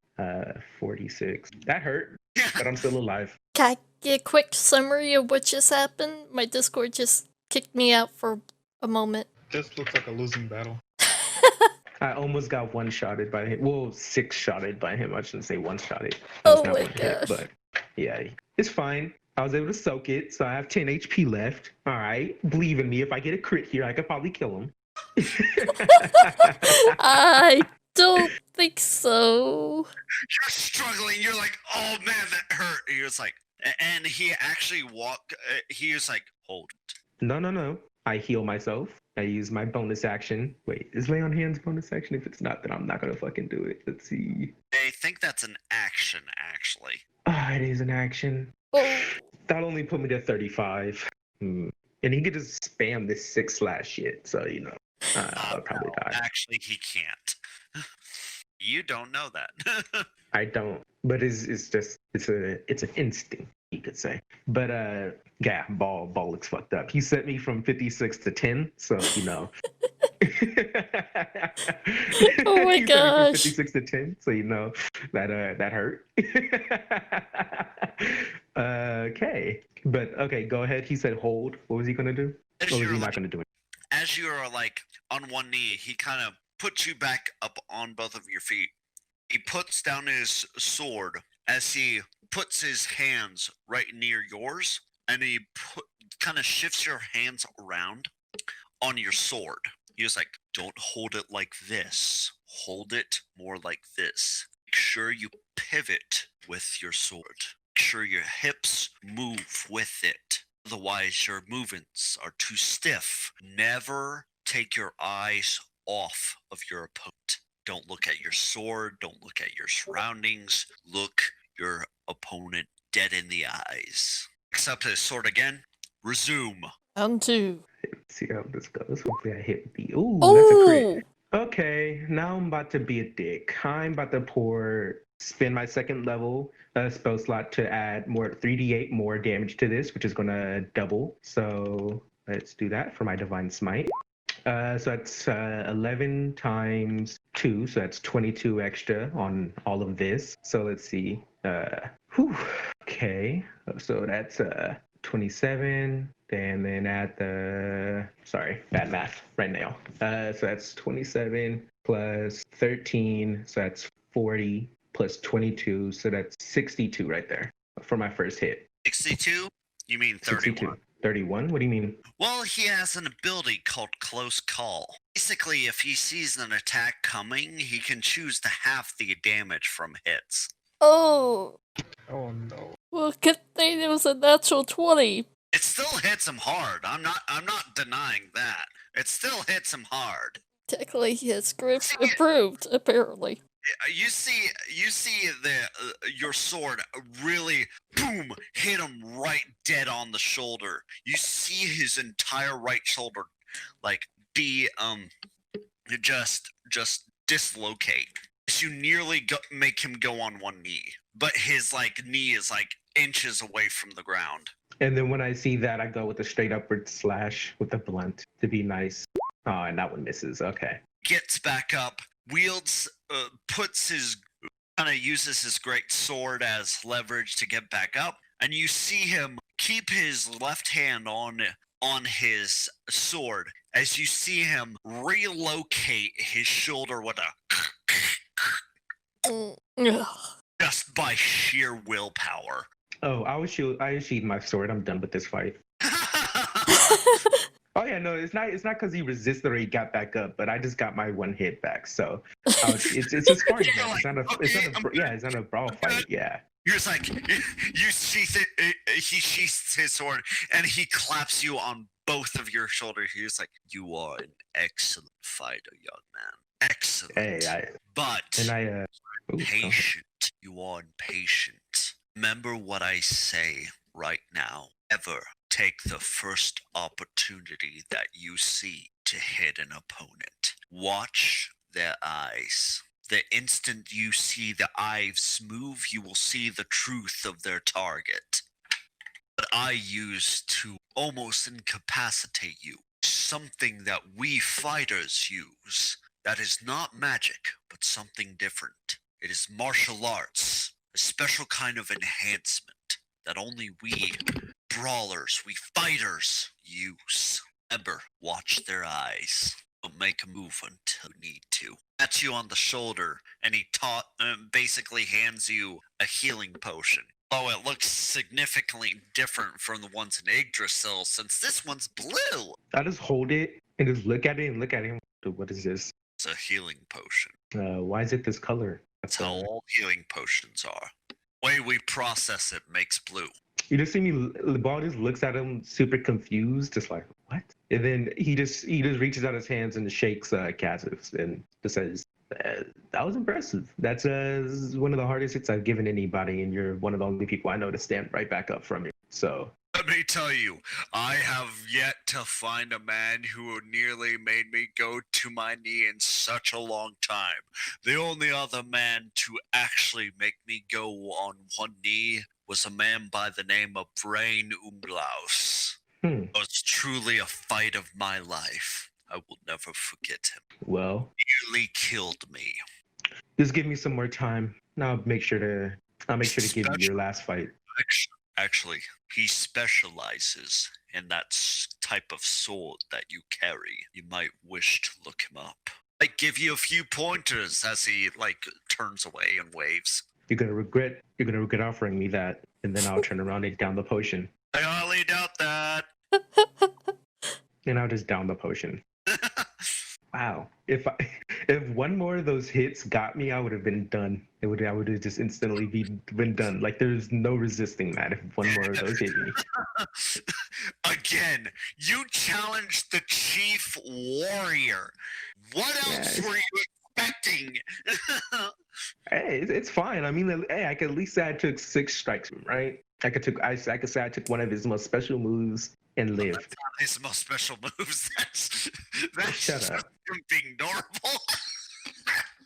46. That hurt, but I'm still alive. Can I get a quick summary of what just happened? My Discord just kicked me out for a moment. This looks like a losing battle. I almost got one-shotted by him. Well, 6-shotted by him. I shouldn't say one-shotted. Oh Not my one hit, gosh. but yeah, it's fine. I was able to soak it, so I have 10 HP left. All right, believe in me. If I get a crit here, I could probably kill him. I don't think so. You're struggling. You're like, oh man, that hurt. He was like, and he actually walked. He was like, hold it. No. I heal myself. I use my bonus action. Wait, is lay on hands bonus action? If it's not, then I'm not gonna fucking do it. Let's see. I think that's an action, actually. Ah, it is an action. Oh. That only put me to 35. And he could just spam this 6/ shit. So I'll probably die. Actually, he can't. You don't know that. I don't. But it's an instinct, you could say. But yeah, ball looks fucked up. He sent me from 56 to 10, so Oh my He sent me from gosh. 56 to 10, so that hurt. Okay. But okay, go ahead. He said hold. What was he gonna do? Or was he not gonna do it? As you are like on one knee, he kind of puts you back up on both of your feet. He puts down his sword as he puts his hands right near yours, and he kind of shifts your hands around on your sword. He was like, don't hold it like this. Hold it more like this. Make sure you pivot with your sword. Make sure your hips move with it. Otherwise, your movements are too stiff. Never take your eyes off of your opponent. Don't look at your sword. Don't look at your surroundings. Look your opponent dead in the eyes. picks up his sword again. Resume. Round 2. Let's see how this goes. Hopefully I hit B. Ooh, that's a crit. Oh! Okay, now I'm about to be a dick. I'm about to spin my second level spell slot to add more 3d8 more damage to this, which is gonna double. So let's do that for my Divine Smite. So that's 11 times 2, so that's 22 extra on all of this. So let's see. Okay, so that's 27, and then add bad math right now. So that's 27 plus 13, so that's 40 plus 22, so that's 62 right there for my first hit. 62? You mean 31? 62. 31? What do you mean? Well, he has an ability called Close Call. Basically, if he sees an attack coming, he can choose to halve the damage from hits. Oh! Oh no. Well, good thing it was a natural 20. It still hits him hard. I'm not denying that. It still hits him hard. Technically, his grip improved, apparently. You see your sword really boom hit him right dead on the shoulder. You see his entire right shoulder like be just dislocate. You nearly make him go on one knee, but his knee is inches away from the ground. And then when I see that, I go with a straight upward slash with the blunt to be nice. Oh, and that one misses. Okay. Gets back up, wields, uses his great sword as leverage to get back up, and you see him keep his left hand on his sword as you see him relocate his shoulder with Ugh. just by sheer willpower. Oh, I sheathe my sword. I'm done with this fight. Oh yeah, no, it's not because he resisted or he got back up, but I just got my one hit back. So it's a sparring match. It's not a brawl fight. Yeah. You're just you sheath it. He sheaths his sword and he claps you on both of your shoulders. He's like, "You are an excellent fighter, young man. Excellent. Patient. You are impatient. Remember what I say right now. Ever take the first opportunity that you see to hit an opponent. Watch their eyes. The instant you see the eyes move, you will see the truth of their target. What I use to almost incapacitate you, something that we fighters use, that is not magic, but something different. It is martial arts, a special kind of enhancement that only we brawlers, we fighters use. Remember, watch their eyes. Don't make a move until you need to. Pats you on the shoulder, and he basically hands you a healing potion. Oh, it looks significantly different from the ones in Yggdrasil, since this one's blue. I just hold it and just look at it and look at him. What is this? It's a healing potion. Why is it this color? That's how all healing potions are. The way we process it makes blue. You just see me. Ball just looks at him, super confused, just like what? And then he just reaches out his hands and shakes Kazif and just says, "That was impressive. That's one of the hardest hits I've given anybody, and you're one of the only people I know to stand right back up from it." So let me tell you, I have yet to find a man who nearly made me go to my knee in such a long time. The only other man to actually make me go on one knee was a man by the name of Brain Umlaus. It was truly a fight of my life. I will never forget him. Well, He nearly killed me. Just give me some more time. I'll make sure to give you your last fight. Actually, he specializes in that type of sword that you carry. You might wish to look him up. I give you a few pointers as he turns away and waves. You're gonna regret offering me that, and then I'll turn around and down the potion. I highly doubt that. And I'll just down the potion. Wow. If one more of those hits got me, I would have been done. I would have just instantly been done. Like there's no resisting that if one more of those hit me. Again, you challenged the chief warrior. What else were you expecting? Hey, it's fine. I mean, hey, I can at least say I took 6 strikes, right? I could say I took one of his most special moves and lived. His most special moves. That's Shut just up. him being normal.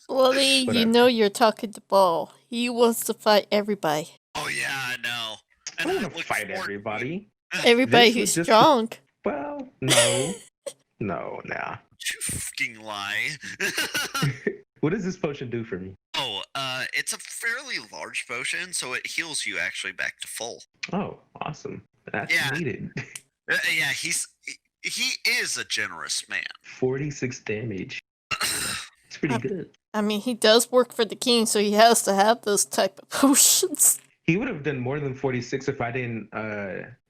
Bloody, you Whatever. know you're talking to Ball. He wants to fight everybody. Oh yeah, I know. I And don't want to look fight forward- everybody. Everybody This was who's just- strong. Well, no. No, nah. You fucking lie. What does this potion do for me? Oh, it's a fairly large potion, so it heals you actually back to full. Oh, awesome. That's Yeah. needed. Yeah, he is a generous man. 46 damage. It's pretty good. I mean, he does work for the king, so he has to have those type of potions. He would have done more than 46 if I didn't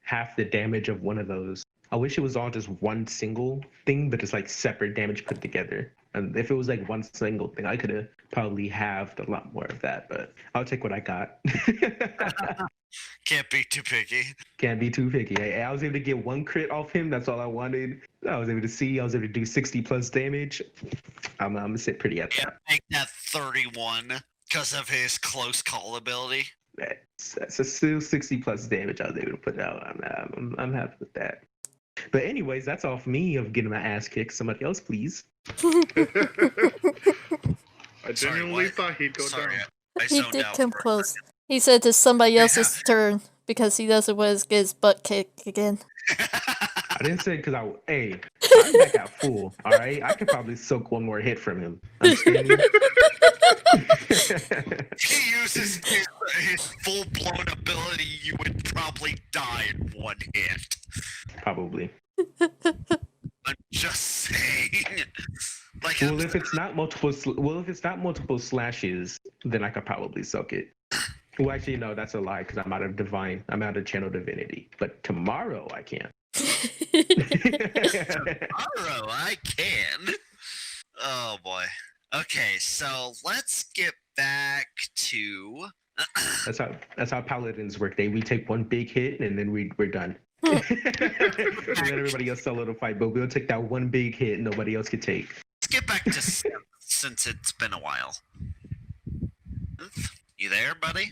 half the damage of one of those. I wish it was all just one single thing, but it's like separate damage put together. And if it was like one single thing, I could have probably halved a lot more of that, but I'll take what I got. Can't be too picky. Can't be too picky. I was able to get one crit off him. That's all I wanted. I was able to do 60 plus damage. I'm gonna sit pretty at Yeah, that. make that 31 because of his close call ability. That's a still 60 plus damage I was able to put out. I'm happy with that. But anyways, that's all for me of getting my ass kicked. Somebody else, please. I Sorry, genuinely what? thought he'd go Sorry, down. I He zoned did out come for a close. second. He said it's somebody else's turn because he doesn't want to get his butt kicked again. I didn't say because I'm back at full. All right, I could probably soak one more hit from him. Understand me? He uses his full-blown ability, you would probably die in one hit. Probably. I'm just saying. Like, Well, if it's not multiple slashes, then I could probably soak it. Well, actually, no, that's a lie because I'm out of divine. I'm out of channel divinity. But tomorrow I can. tomorrow I can. Oh boy. Okay, so let's get back to. That's how paladins work. We take one big hit and then we're done. And let everybody else solidify, but we'll take that one big hit nobody else could take. Let's get back to Synth, since it's been a while. Synth, you there, buddy?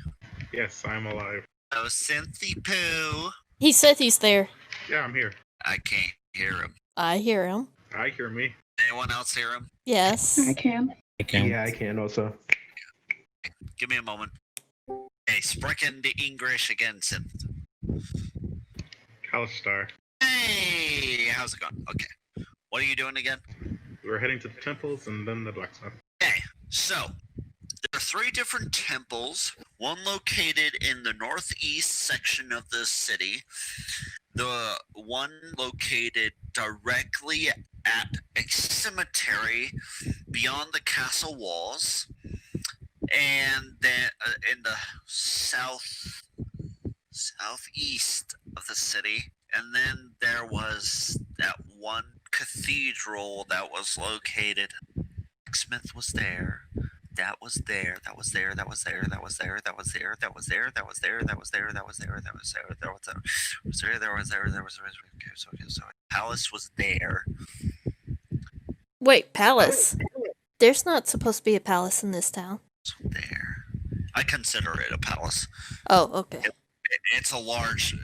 Yes, I'm alive. Oh, Synthy Poo. He said he's there. Yeah, I'm here. I can't hear him. I hear him. I hear me. Anyone else hear him? Yes. I can. I can. Yeah, I can also. Give me a moment. Hey, sprechen the English again, Synth. Kalstar. Hey, how's it going? Okay. What are you doing again? We're heading to the temples and then the blacksmith. Okay, so there are 3 different temples, one located in the northeast section of the city, the one located directly at a cemetery beyond the castle walls, and then in the southeast of the city, and then there was that one cathedral that was located. Smith was there. That was there. That was there. That was there. That was there. That was there. That was there. That was there. That was there. That was there. That was there. That was there. Was there. There was there. There was there. Okay, so Palace was there. Wait, palace? There's not supposed to be a palace in this town. There. I consider it a palace. Oh, okay. It's a large.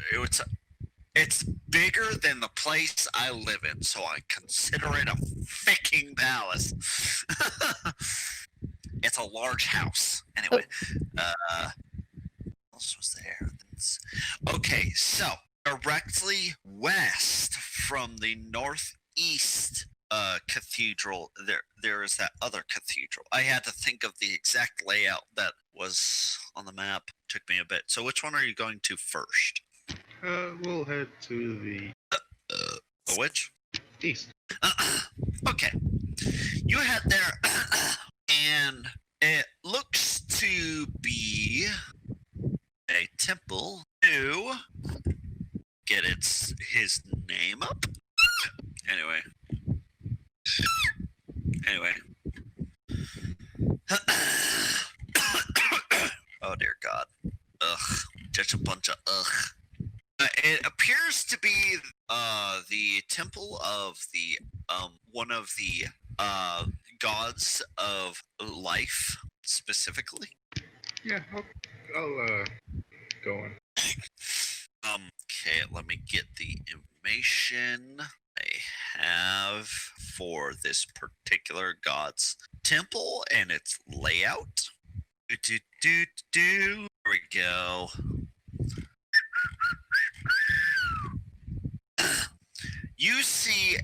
It's bigger than the place I live in, so I consider it a fucking palace. It's a large house. Anyway, what else was there? Okay, so directly west from the northeast cathedral, there is that other cathedral. I had to think of the exact layout that was on the map. Took me a bit. So which one are you going to first? We'll head to the Which? east. Okay. You head there, and it looks to be a temple to get his name up. Anyway. Oh dear God. Ugh. Just a bunch of ugh. It appears to be the temple of the one of the gods of life specifically. Yeah, I'll go on. Okay, let me get the information I have for this particular god's temple and its layout. Here we go. You see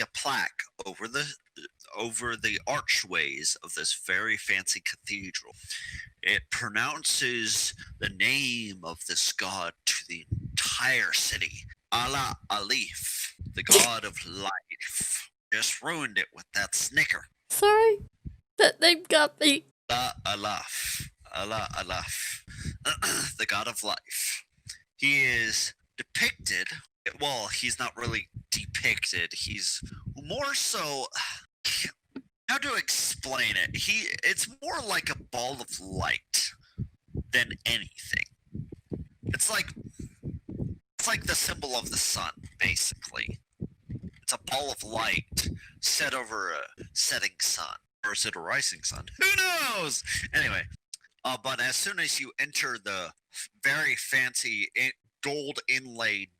a plaque over the archways of this very fancy cathedral. It pronounces the name of this god to the entire city. Allah Alif, the god of life. Just ruined it with that snicker. Sorry, that name got me. Allah Alaf, the god of life. He is depicted. Well, he's not really depicted. He's more so. How to explain it? It's more like a ball of light than anything. It's like the symbol of the sun, basically. It's a ball of light set over a setting sun. Or is it a rising sun? Who knows? Anyway, but as soon as you enter the very fancy gold inlaid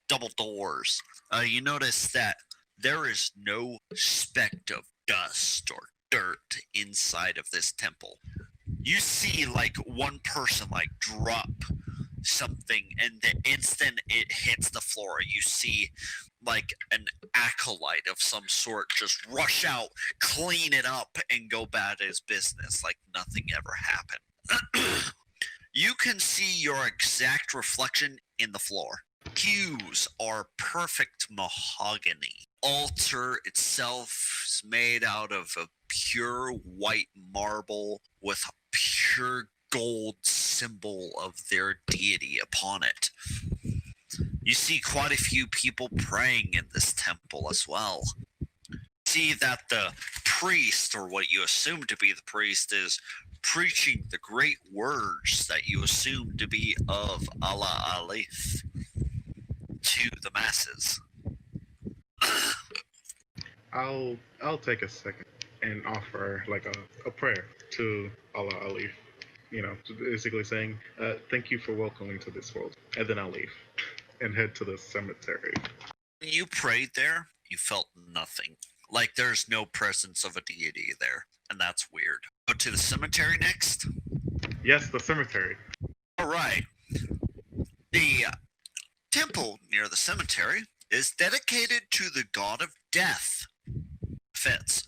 double doors, you notice that there is no speck of dust or dirt inside of this temple. You see like one person like drop something, and the instant it hits the floor, you see like an acolyte of some sort just rush out, clean it up, and go about his business like nothing ever happened. You can see your exact reflection in the floor. Pews are perfect mahogany. Altar itself is made out of a pure white marble with a pure gold symbol of their deity upon it. You see quite a few people praying in this temple as well. See that the priest, or what you assume to be the priest, is preaching the great words that you assume to be of Allah Alif to the masses. I'll take a second and offer like a prayer to Allah Alif. You know, basically saying, thank you for welcoming to this world. And then I'll leave and head to the cemetery. When you prayed there, you felt nothing. Like there's no presence of a deity there. And that's weird. Go to the cemetery next? Yes, the cemetery. Alright. The temple near the cemetery is dedicated to the god of death. Fits.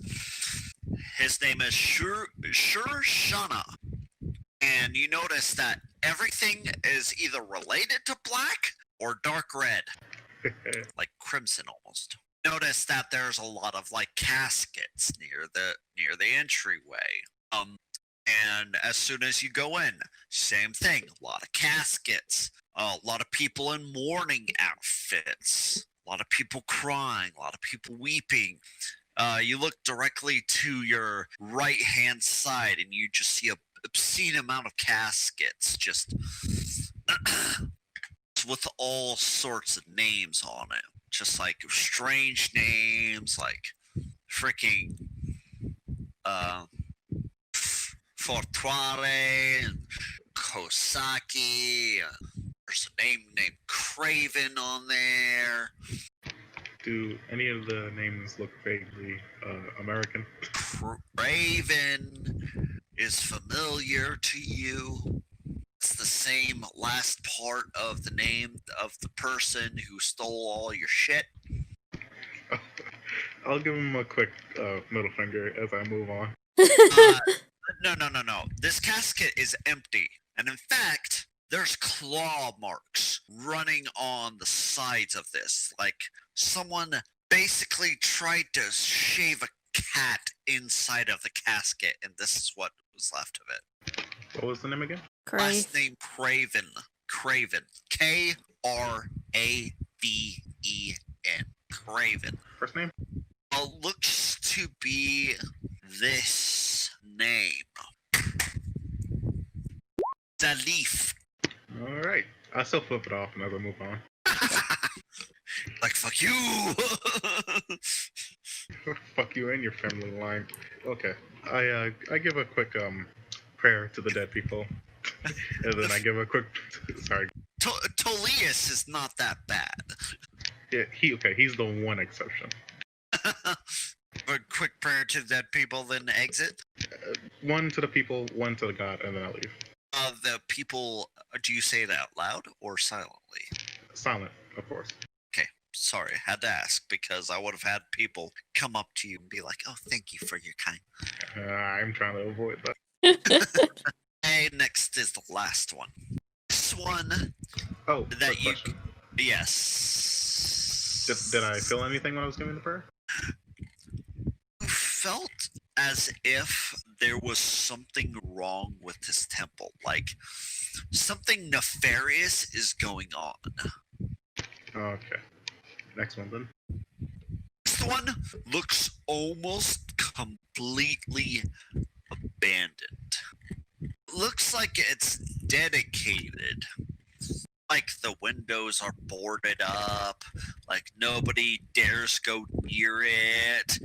His name is Shana. And you notice that everything is either related to black or dark red. Like crimson almost. Notice that there's a lot of like caskets near the entryway. And as soon as you go in, same thing, a lot of caskets, a lot of people in mourning outfits, a lot of people crying, a lot of people weeping. You look directly to your right hand side and you just see a obscene amount of caskets just with all sorts of names on it. Just like strange names like freaking Fortuare and Kosaki. There's a name named Craven on there. Do any of the names look vaguely American? Craven is familiar to you. It's the same last part of the name of the person who stole all your shit. I'll give him a quick middle finger as I move on. No. This casket is empty. And in fact, there's claw marks running on the sides of this. Like someone basically tried to shave a cat inside of the casket, and this is what was left of it. What was the name again? Last name Craven. Craven. Kraven. Craven. First name? Looks to be this name. Dalif. Alright. I still flip it off as I move on. Like, fuck you! Fuck you and your family line. Okay. I give a quick prayer to the dead people. And then I give a quick. Sorry. Tolius is not that bad. Yeah, he's the one exception. A quick prayer to dead people, then exit. One to the people, one to the god, and then I leave. The people, do you say it out loud or silently? Silent, of course. Okay, sorry, had to ask because I would have had people come up to you and be like, "Oh, thank you for your kind." I'm trying to avoid that. Okay, next is the last one. This one Oh, that quick you, question. yes. Did I feel anything when I was doing the prayer? You felt as if there was something wrong with this temple, like something nefarious is going on. Okay. Next one then. This one looks almost completely abandoned. Looks like it's dedicated. Like the windows are boarded up, like nobody dares go near it.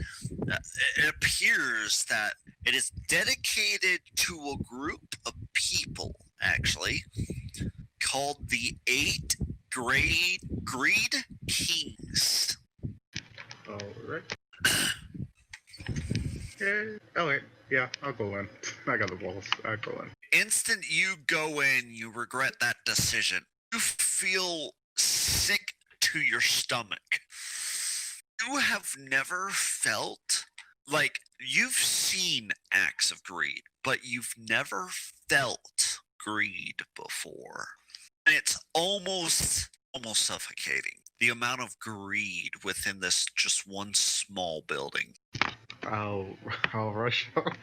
It appears that it is dedicated to a group of people, actually, called the Greed Kings. Alright. Alright. Yeah, I'll go in. I got the balls. I'll go in. Instant you go in, you regret that decision. You feel sick to your stomach. You have never felt like you've seen acts of greed, but you've never felt greed before. And it's almost suffocating. The amount of greed within this just one small building. I'll rush out.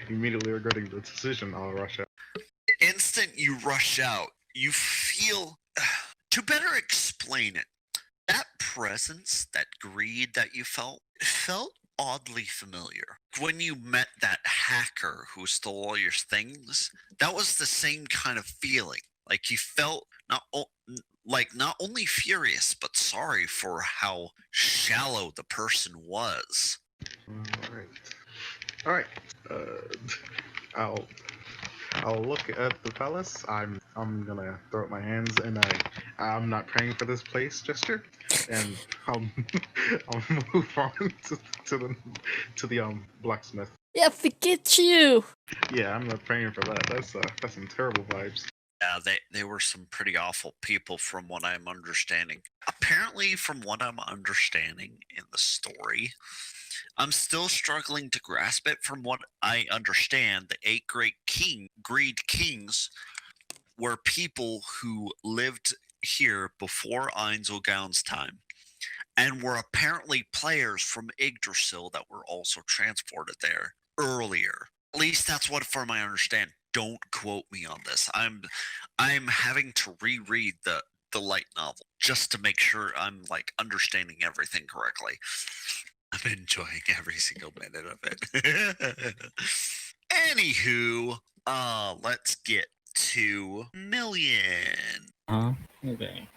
Immediately regretting the decision, I'll rush out. Instant you rush out, you feel, to better explain it, that presence, that greed that you felt oddly familiar. When you met that hacker who stole all your things, that was the same kind of feeling. Like you felt not only furious, but sorry for how shallow the person was. All right. I'll look at the palace. I'm gonna throw up my hands and I'm not praying for this place gesture, and I'll move on to the blacksmith. Yeah, forget you. Yeah, I'm not praying for that. That's some terrible vibes. Yeah, they were some pretty awful people from what I'm understanding. Apparently, from what I'm understanding in the story, I'm still struggling to grasp it. From what I understand, the 8 greed kings were people who lived here before Einzelgaun's time and were apparently players from Yggdrasil that were also transported there earlier. At least that's what from I understand. Don't quote me on this. I'm having to reread the light novel just to make sure I'm like understanding everything correctly. I'm enjoying every single minute of it. Anywho, let's get to Million. Okay.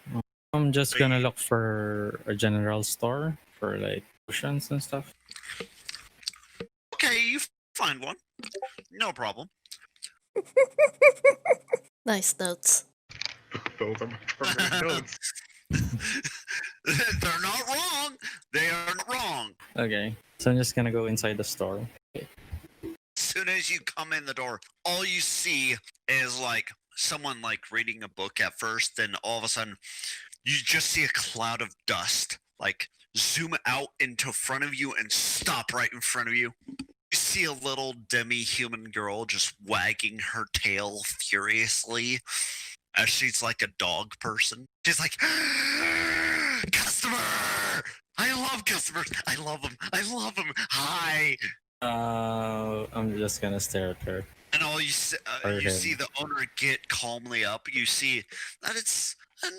I'm just gonna look for a general store for like potions and stuff. Okay, you find one. No problem. Nice notes. Those are my perfect notes. They're not wrong. They aren't wrong. Okay. So I'm just gonna go inside the store. As soon as you come in the door, all you see is like someone like reading a book at first, then all of a sudden you just see a cloud of dust like zoom out into front of you and stop right in front of you. You see a little demi-human girl just wagging her tail furiously as she's like a dog person. She's like, customer! I love customers. I love them. Hi. I'm just gonna stare at her. And all you see the owner get calmly up. You see that it's a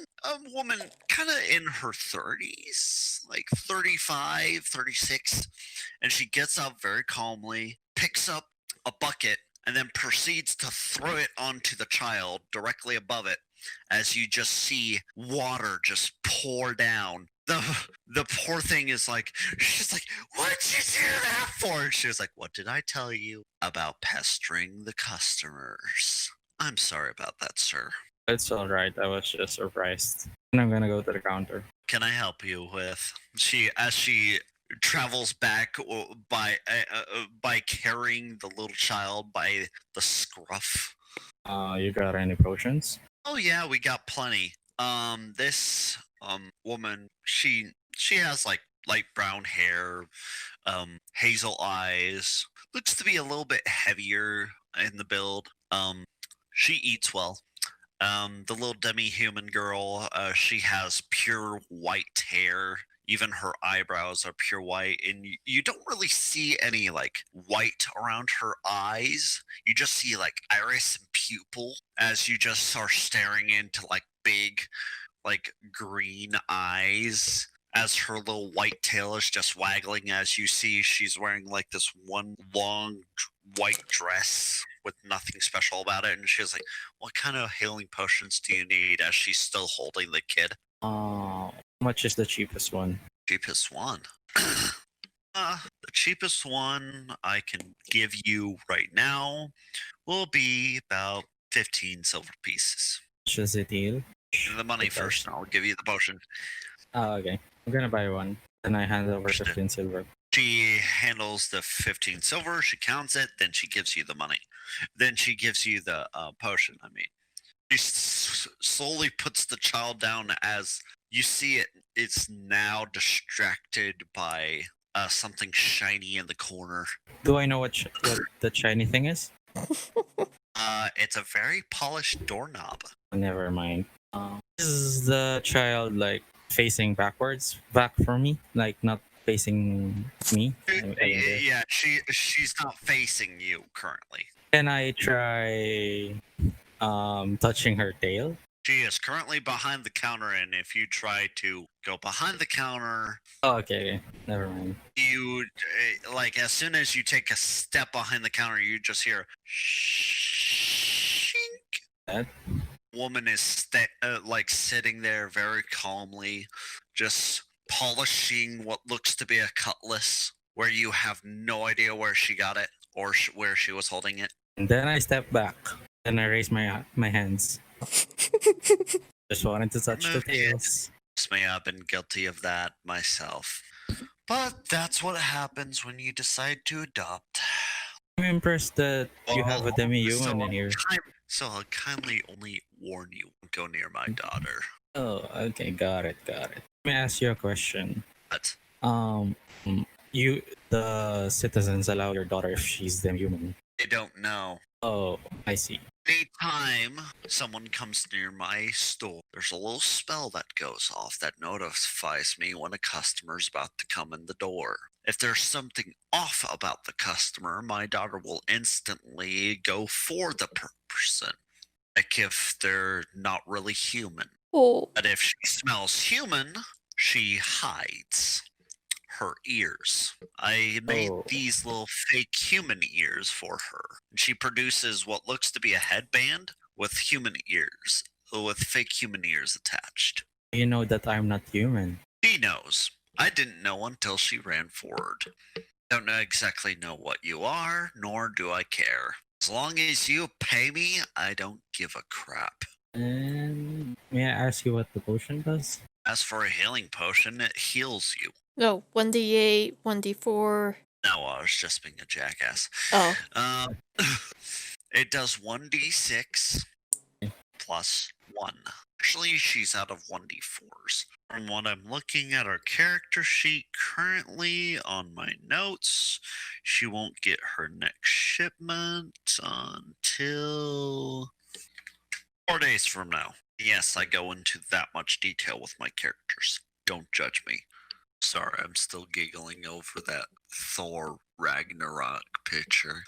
woman kind of in her 30s, like 35, 36. And she gets up very calmly, picks up a bucket, and then proceeds to throw it onto the child directly above it as you just see water just pour down. The poor thing is like, she's like, what'd you do that for? And she was like, what did I tell you about pestering the customers? I'm sorry about that, sir. It's all right. I was just surprised. And I'm gonna go to the counter. Can I help you with? As she travels back by carrying the little child by the scruff. You got any potions? Oh yeah, we got plenty. This woman, she has like light brown hair, hazel eyes. Looks to be a little bit heavier in the build. She eats well. The little demi-human girl, she has pure white hair. Even her eyebrows are pure white, and you don't really see any like white around her eyes. You just see like iris and pupil as you just are staring into like big, like green eyes. As her little white tail is just waggling, as you see she's wearing like this one long white dress with nothing special about it, and she's like, "What kind of healing potions do you need?" As she's still holding the kid. How much is the cheapest one? Cheapest one. The cheapest one I can give you right now will be about 15 silver pieces. How much does it heal? The money first, and I'll give you the potion. Oh, okay. I'm gonna buy one. Then I hand over Understood. 15 silver. She handles the 15 silver, she counts it, then she gives you the money. Then she gives you the potion, I mean. She slowly puts the child down as you see it. It's now distracted by something shiny in the corner. Do I know what the shiny thing is? It's a very polished doorknob. Never mind. Is the child like facing backwards, back for me, like not facing me? Yeah, she's not facing you currently. Can I try touching her tail? She is currently behind the counter, and if you try to go behind the counter, Oh, okay. Never mind. you like as soon as you take a step behind the counter, you just hear shink. That? Woman is like sitting there very calmly, just polishing what looks to be a cutlass, where you have no idea where she got it or where she was holding it. And then I step back. Then I raise my hands. Just wanted to touch the tails. Trust me, I've been guilty of that myself. But that's what happens when you decide to adopt. I'm impressed that you have a demi-human in here. So I'll kindly only warn you, don't go near my daughter. Oh, okay, got it. Let me ask you a question. But The citizens allow your daughter if she's demi-human. they don't know. Oh, I see. Anytime someone comes near my store, there's a little spell that goes off that notifies me when a customer's about to come in the door. If there's something off about the customer, my daughter will instantly go for the person, like if they're not really human. Oh. But if she smells human, she hides her ears. I made these little fake human ears for her. She produces what looks to be a headband with human ears, with fake human ears attached. You know that I'm not human. She knows. I didn't know until she ran forward. Don't know exactly know what you are, nor do I care. As long as you pay me, I don't give a crap. And may I ask you what the potion does? As for a healing potion, it heals you. No, 1d8, 1d4. No, I was just being a jackass. Oh. It does 1d6 plus 1. Actually, she's out of 1d4s. From what I'm looking at our character sheet currently on my notes, she won't get her next shipment until 4 days from now. Yes, I go into that much detail with my characters. Don't judge me. Sorry, I'm still giggling over that Thor Ragnarok picture.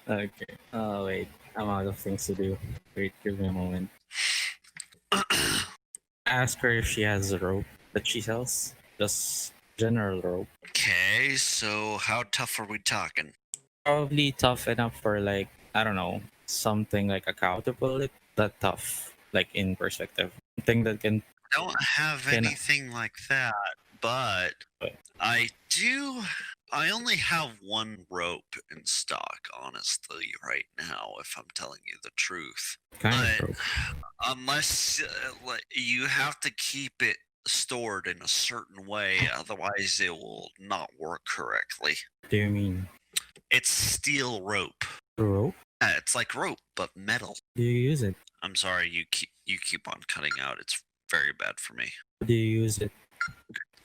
Okay. Oh, wait. I'm out of things to do. Wait, give me a moment. Ask her if she has a rope that she sells. Just general rope. Okay, so how tough are we talking? Probably tough enough for, like, I don't know, something like a cow to pull it. That tough, like, in perspective. Something that can... I don't have anything like that, but I do I only have one rope in stock, honestly, right now, if I'm telling you the truth. Kind of But rope. unless you have to keep it stored in a certain way, otherwise it will not work correctly. What do you mean? It's steel rope. Rope? Yeah, it's like rope, but metal. Do you use it? I'm sorry, you keep on cutting out. It's very bad for me. How do you use it?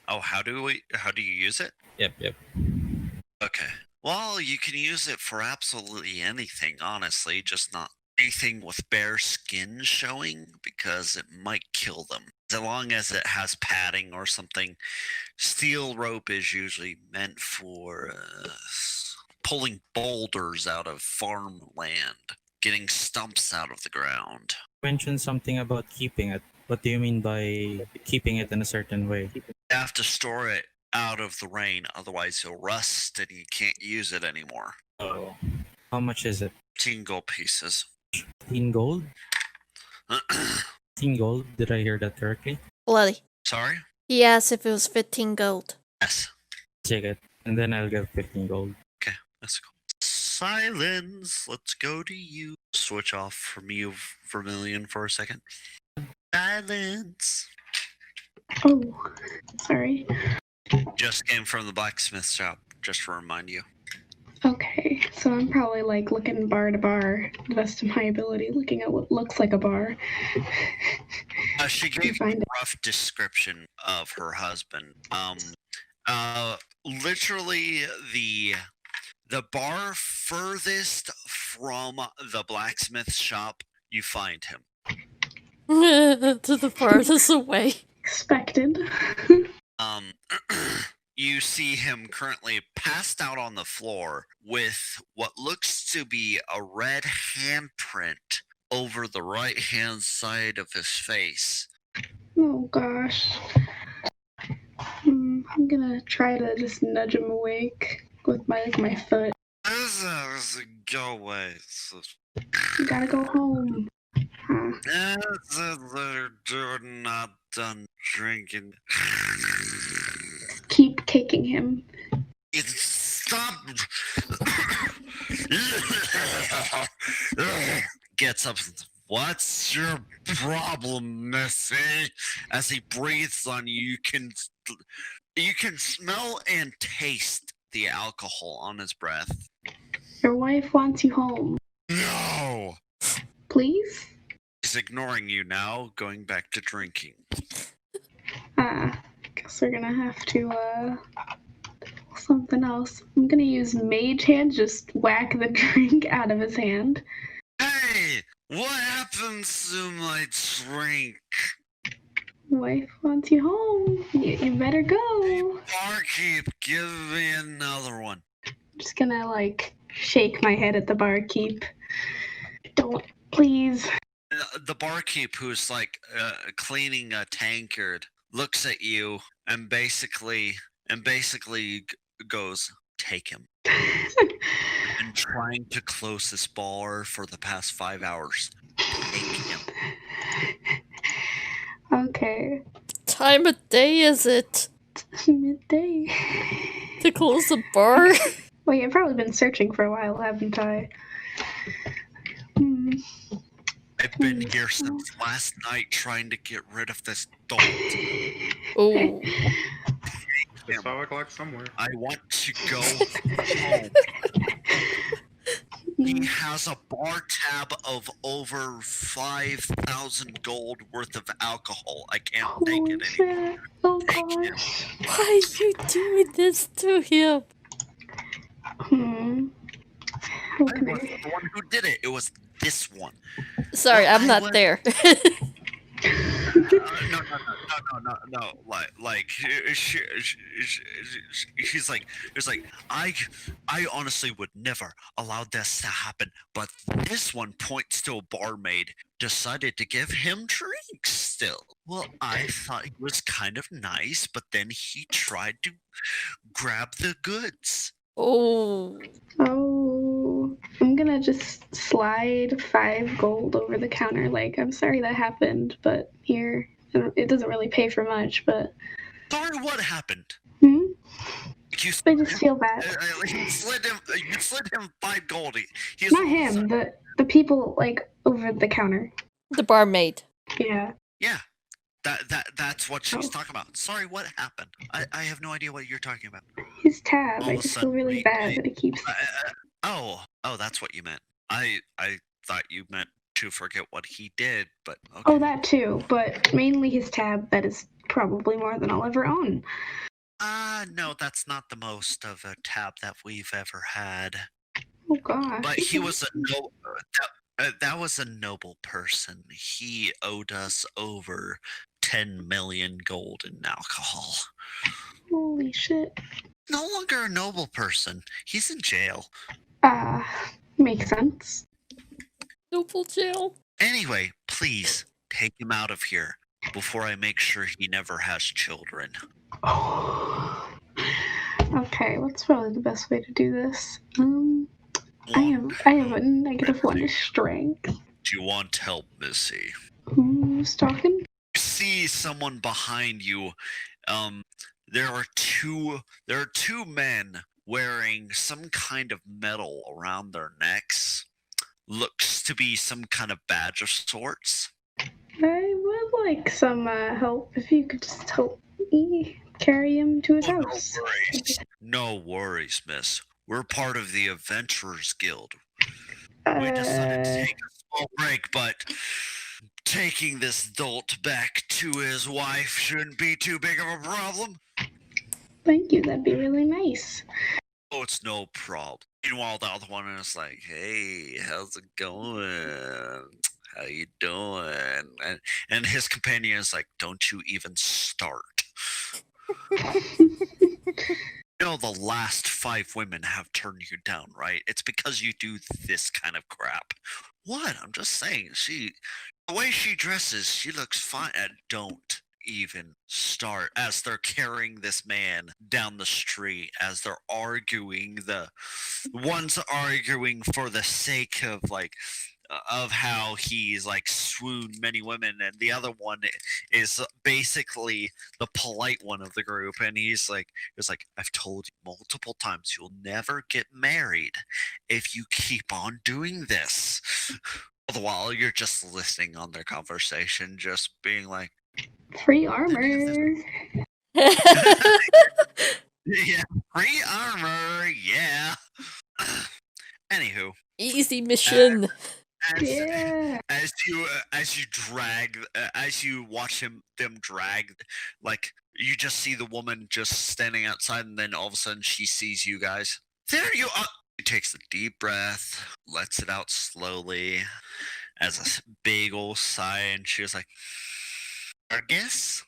Oh, how do you use it? Yep. Okay. Well, you can use it for absolutely anything, honestly, just not anything with bare skin showing because it might kill them. As long as it has padding or something, steel rope is usually meant for pulling boulders out of farmland, getting stumps out of the ground. You mentioned something about keeping it. What do you mean by keeping it in a certain way? You have to store it out of the rain, otherwise it'll rust and you can't use it anymore. Oh. How much is it? 15 gold pieces. 15 gold? 15 gold? Did I hear that correctly? Bloody. Sorry? He asked if it was 15 gold. Yes. Take it, and then I'll give 15 gold. Okay, let's go. Silence. Let's go to you. Switch off from you, Vermilion, for a second. Silence. Oh, sorry. Just came from the blacksmith shop, just to remind you. Okay, so I'm probably like looking bar to bar, the best of my ability, looking at what looks like a bar. She gave me a rough description of her husband. Literally the bar furthest from the blacksmith shop, you find him. To the farthest away. Expected. You see him currently passed out on the floor with what looks to be a red handprint over the right hand side of his face. Oh gosh. I'm gonna try to just nudge him awake with my foot. Go away. You gotta go home. Huh. They're not done drinking. Keep kicking him. Stop! Gets up. What's your problem, Missy? As he breathes on you, you can smell and taste the alcohol on his breath. Your wife wants you home. No! Please? He's ignoring you now, going back to drinking. Guess we're gonna have to, something else. I'm gonna use Mage Hand, just whack the drink out of his hand. Hey! What happens to my drink? Wife wants you home. You better go. Barkeep, give me another one. I'm just gonna, shake my head at the barkeep. Don't, please. The barkeep, who's cleaning a tankard, looks at you and basically goes, "Take him." I've been trying to close this bar for the past 5 hours. Take him. Okay. Time of day is it? Midday. To close the bar? Wait, I've probably been searching for a while, haven't I? I've been here since last night trying to get rid of this dolt. Oh. It's 5 o'clock somewhere. I want to go home. He has a bar tab of over 5,000 gold worth of alcohol. I can't take Holy it shit. anymore. Oh Take him. gosh. Why are you doing this to him? How I can was I? the one who did it. It was this one. Sorry, Well, I'm I not went- there. No. She's like, it's like, I honestly would never allow this to happen, but this one points to a barmaid, decided to give him drinks still. Well, I thought he was kind of nice, but then he tried to grab the goods. Oh. Oh, I'm gonna just slide 5 gold over the counter. I'm sorry that happened, but here, it doesn't really pay for much, but. Sorry, what happened? You I just feel bad. you slid him 5 gold. He's Not him. The people like over the counter. The barmaid. Yeah. Yeah. That's what she's Oh. talking about. Sorry, what happened? I have no idea what you're talking about. His tab. All I of a just feel sudden, really bad that he keeps. Oh, that's what you meant. I thought you meant to forget what he did, but okay. Oh, that too, but mainly his tab. That is probably more than I'll ever own. No, that's not the most of a tab that we've ever had. Oh gosh. But he was a noble. That was a noble person. He owed us over 10 million gold in alcohol. Holy shit. No longer a noble person. He's in jail. Makes sense. Noble jail. Anyway, please take him out of here before I make sure he never has children. Oh. Okay, what's probably the best way to do this? I have a -1 to strength. Do you want help, Missy? Who's talking? You see someone behind you. There are two men wearing some kind of metal around their necks. Looks to be some kind of badge of sorts. I would like some help. If you could just help me carry him to his house. No worries, miss. We're part of the Adventurers Guild. We decided to take a small break, but taking this dolt back to his wife shouldn't be too big of a problem. Thank you, that'd be really nice. Oh, it's no problem. Meanwhile, the other one is like, hey, how's it going? How you doing? And his companion is like, don't you even start. You know, the last 5 women have turned you down, right? It's because you do this kind of crap. What? I'm just saying, the way she dresses, she looks fine. Don't even start. As they're carrying this man down the street, as they're arguing, one's arguing for the sake of of how he's like swooned many women, and the other one is basically the polite one of the group, and he's like, I've told you multiple times you'll never get married if you keep on doing this. All the while you're just listening on their conversation, just being like, free armor. yeah, free armor, yeah. Anywho, easy mission. As you watch them drag, like you just see the woman just standing outside, and then all of a sudden she sees you guys. There you are. She takes a deep breath, lets it out slowly, as a big old sigh, and she was like, "Argus,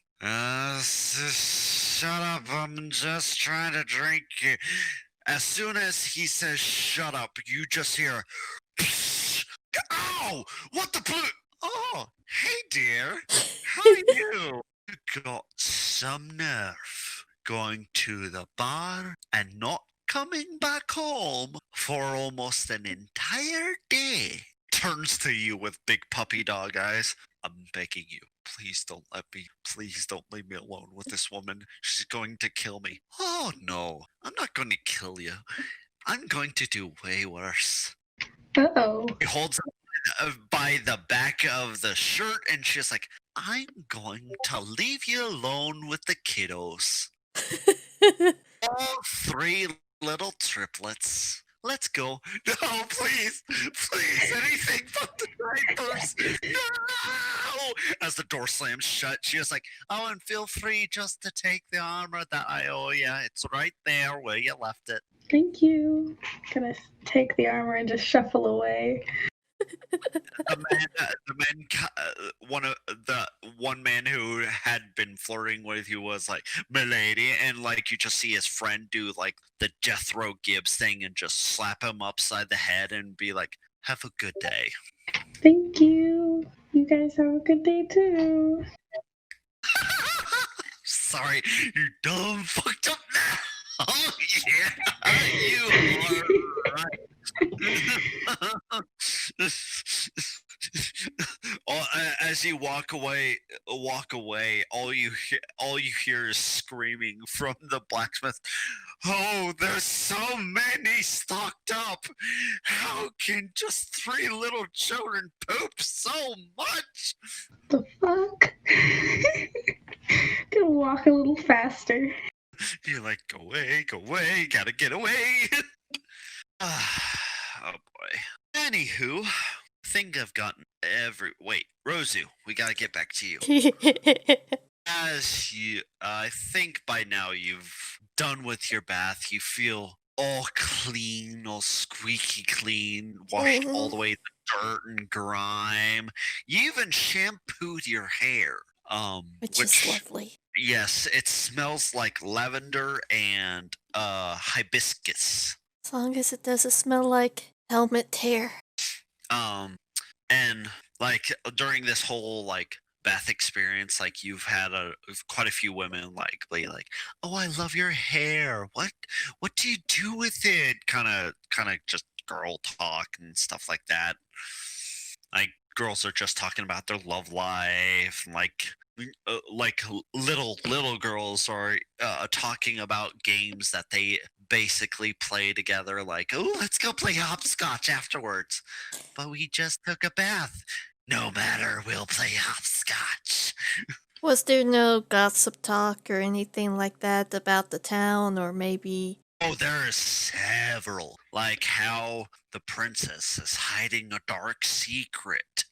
shut up! I'm just trying to drink." As soon as he says "shut up," you just hear. Oh, what the Oh, hey dear, how are you? You got some nerve going to the bar and not coming back home for almost an entire day. Turns to you with big puppy dog eyes. I'm begging you, please don't leave me alone with this woman. She's going to kill me. Oh no, I'm not going to kill you. I'm going to do way worse. Uh-oh. He holds up by the back of the shirt, and she's like, I'm going to leave you alone with the kiddos. All 3 little triplets. Let's go. No, please, anything but the diapers. No! As the door slams shut, she was like, oh, and feel free just to take the armor that I owe you. It's right there where you left it. Thank you. Gonna take the armor and just shuffle away. One man who had been flirting with you was like, "Milady," and like you just see his friend do like the Jethro Gibbs thing and just slap him upside the head and be like, "Have a good day." Thank you. You guys have a good day too. Sorry, you dumb fucked up now. Oh yeah, you are right. As you walk away, walk away, all you hear is screaming from the blacksmith. Oh, there's so many stocked up. How can just 3 little children poop so much? The fuck? Gonna walk a little faster. You're like, go away, gotta get away. Oh boy. Anywho, I think I've gotten wait, Rozu, we gotta get back to you. As you, I think by now you've done with your bath. You feel all clean, all squeaky clean, washed all the way to dirt and grime. You even shampooed your hair. Which is lovely. Yes, it smells like lavender and hibiscus. As long as it doesn't smell like helmet hair. And like during this whole like bath experience, like you've had quite a few women like be like, "Oh, I love your hair. What do you do with it?" Kind of just girl talk and stuff like that. Like girls are just talking about their love life, and like little girls are talking about games that they basically play together. Like, oh, let's go play hopscotch afterwards. But we just took a bath. No matter, we'll play hopscotch. Was there no gossip talk or anything like that about the town, or maybe? Oh, there are several. Like how the princess is hiding a dark secret,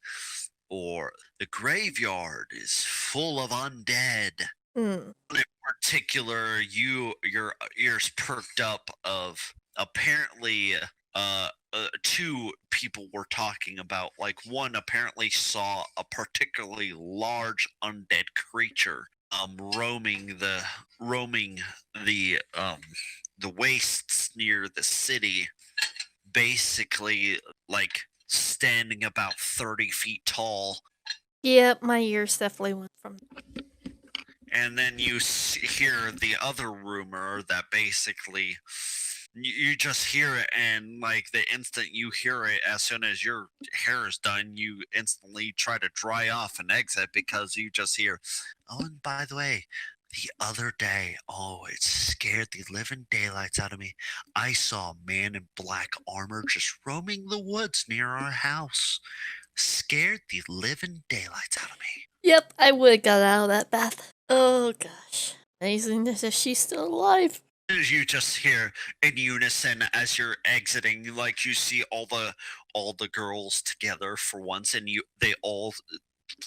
or the graveyard is full of undead. In particular, your ears perked up of apparently 2 people were talking about, like one apparently saw a particularly large undead creature roaming the wastes near the city, basically like standing about 30 feet tall. Yep, my ears definitely went from. And then you hear the other rumor that basically you just hear it, and like the instant you hear it, as soon as your hair is done, you instantly try to dry off and exit because you just hear, "Oh, and by the way, the other day, oh, it scared the living daylights out of me. I saw a man in black armor just roaming the woods near our house. Scared the living daylights out of me." Yep, I would have got out of that bath. Oh gosh. Amazing that she's still alive. You just hear in unison as you're exiting, like you see all the girls together for once, and they all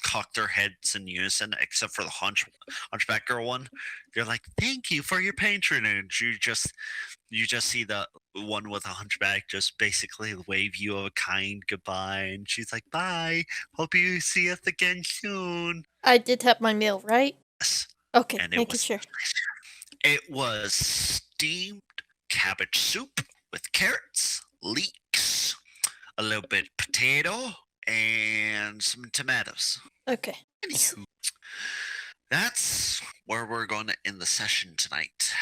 cock their heads in unison except for the hunchback girl one. They're like, "Thank you for your patronage." You just see the one with a hunchback just basically wave you a kind goodbye, and she's like, "Bye. Hope you see us again soon." I did have my meal, right? Yes. Okay, And making sure. it was steamed cabbage soup with carrots, leeks, a little bit of potato, and some tomatoes. Okay. Anywho, that's where we're going to end the session tonight.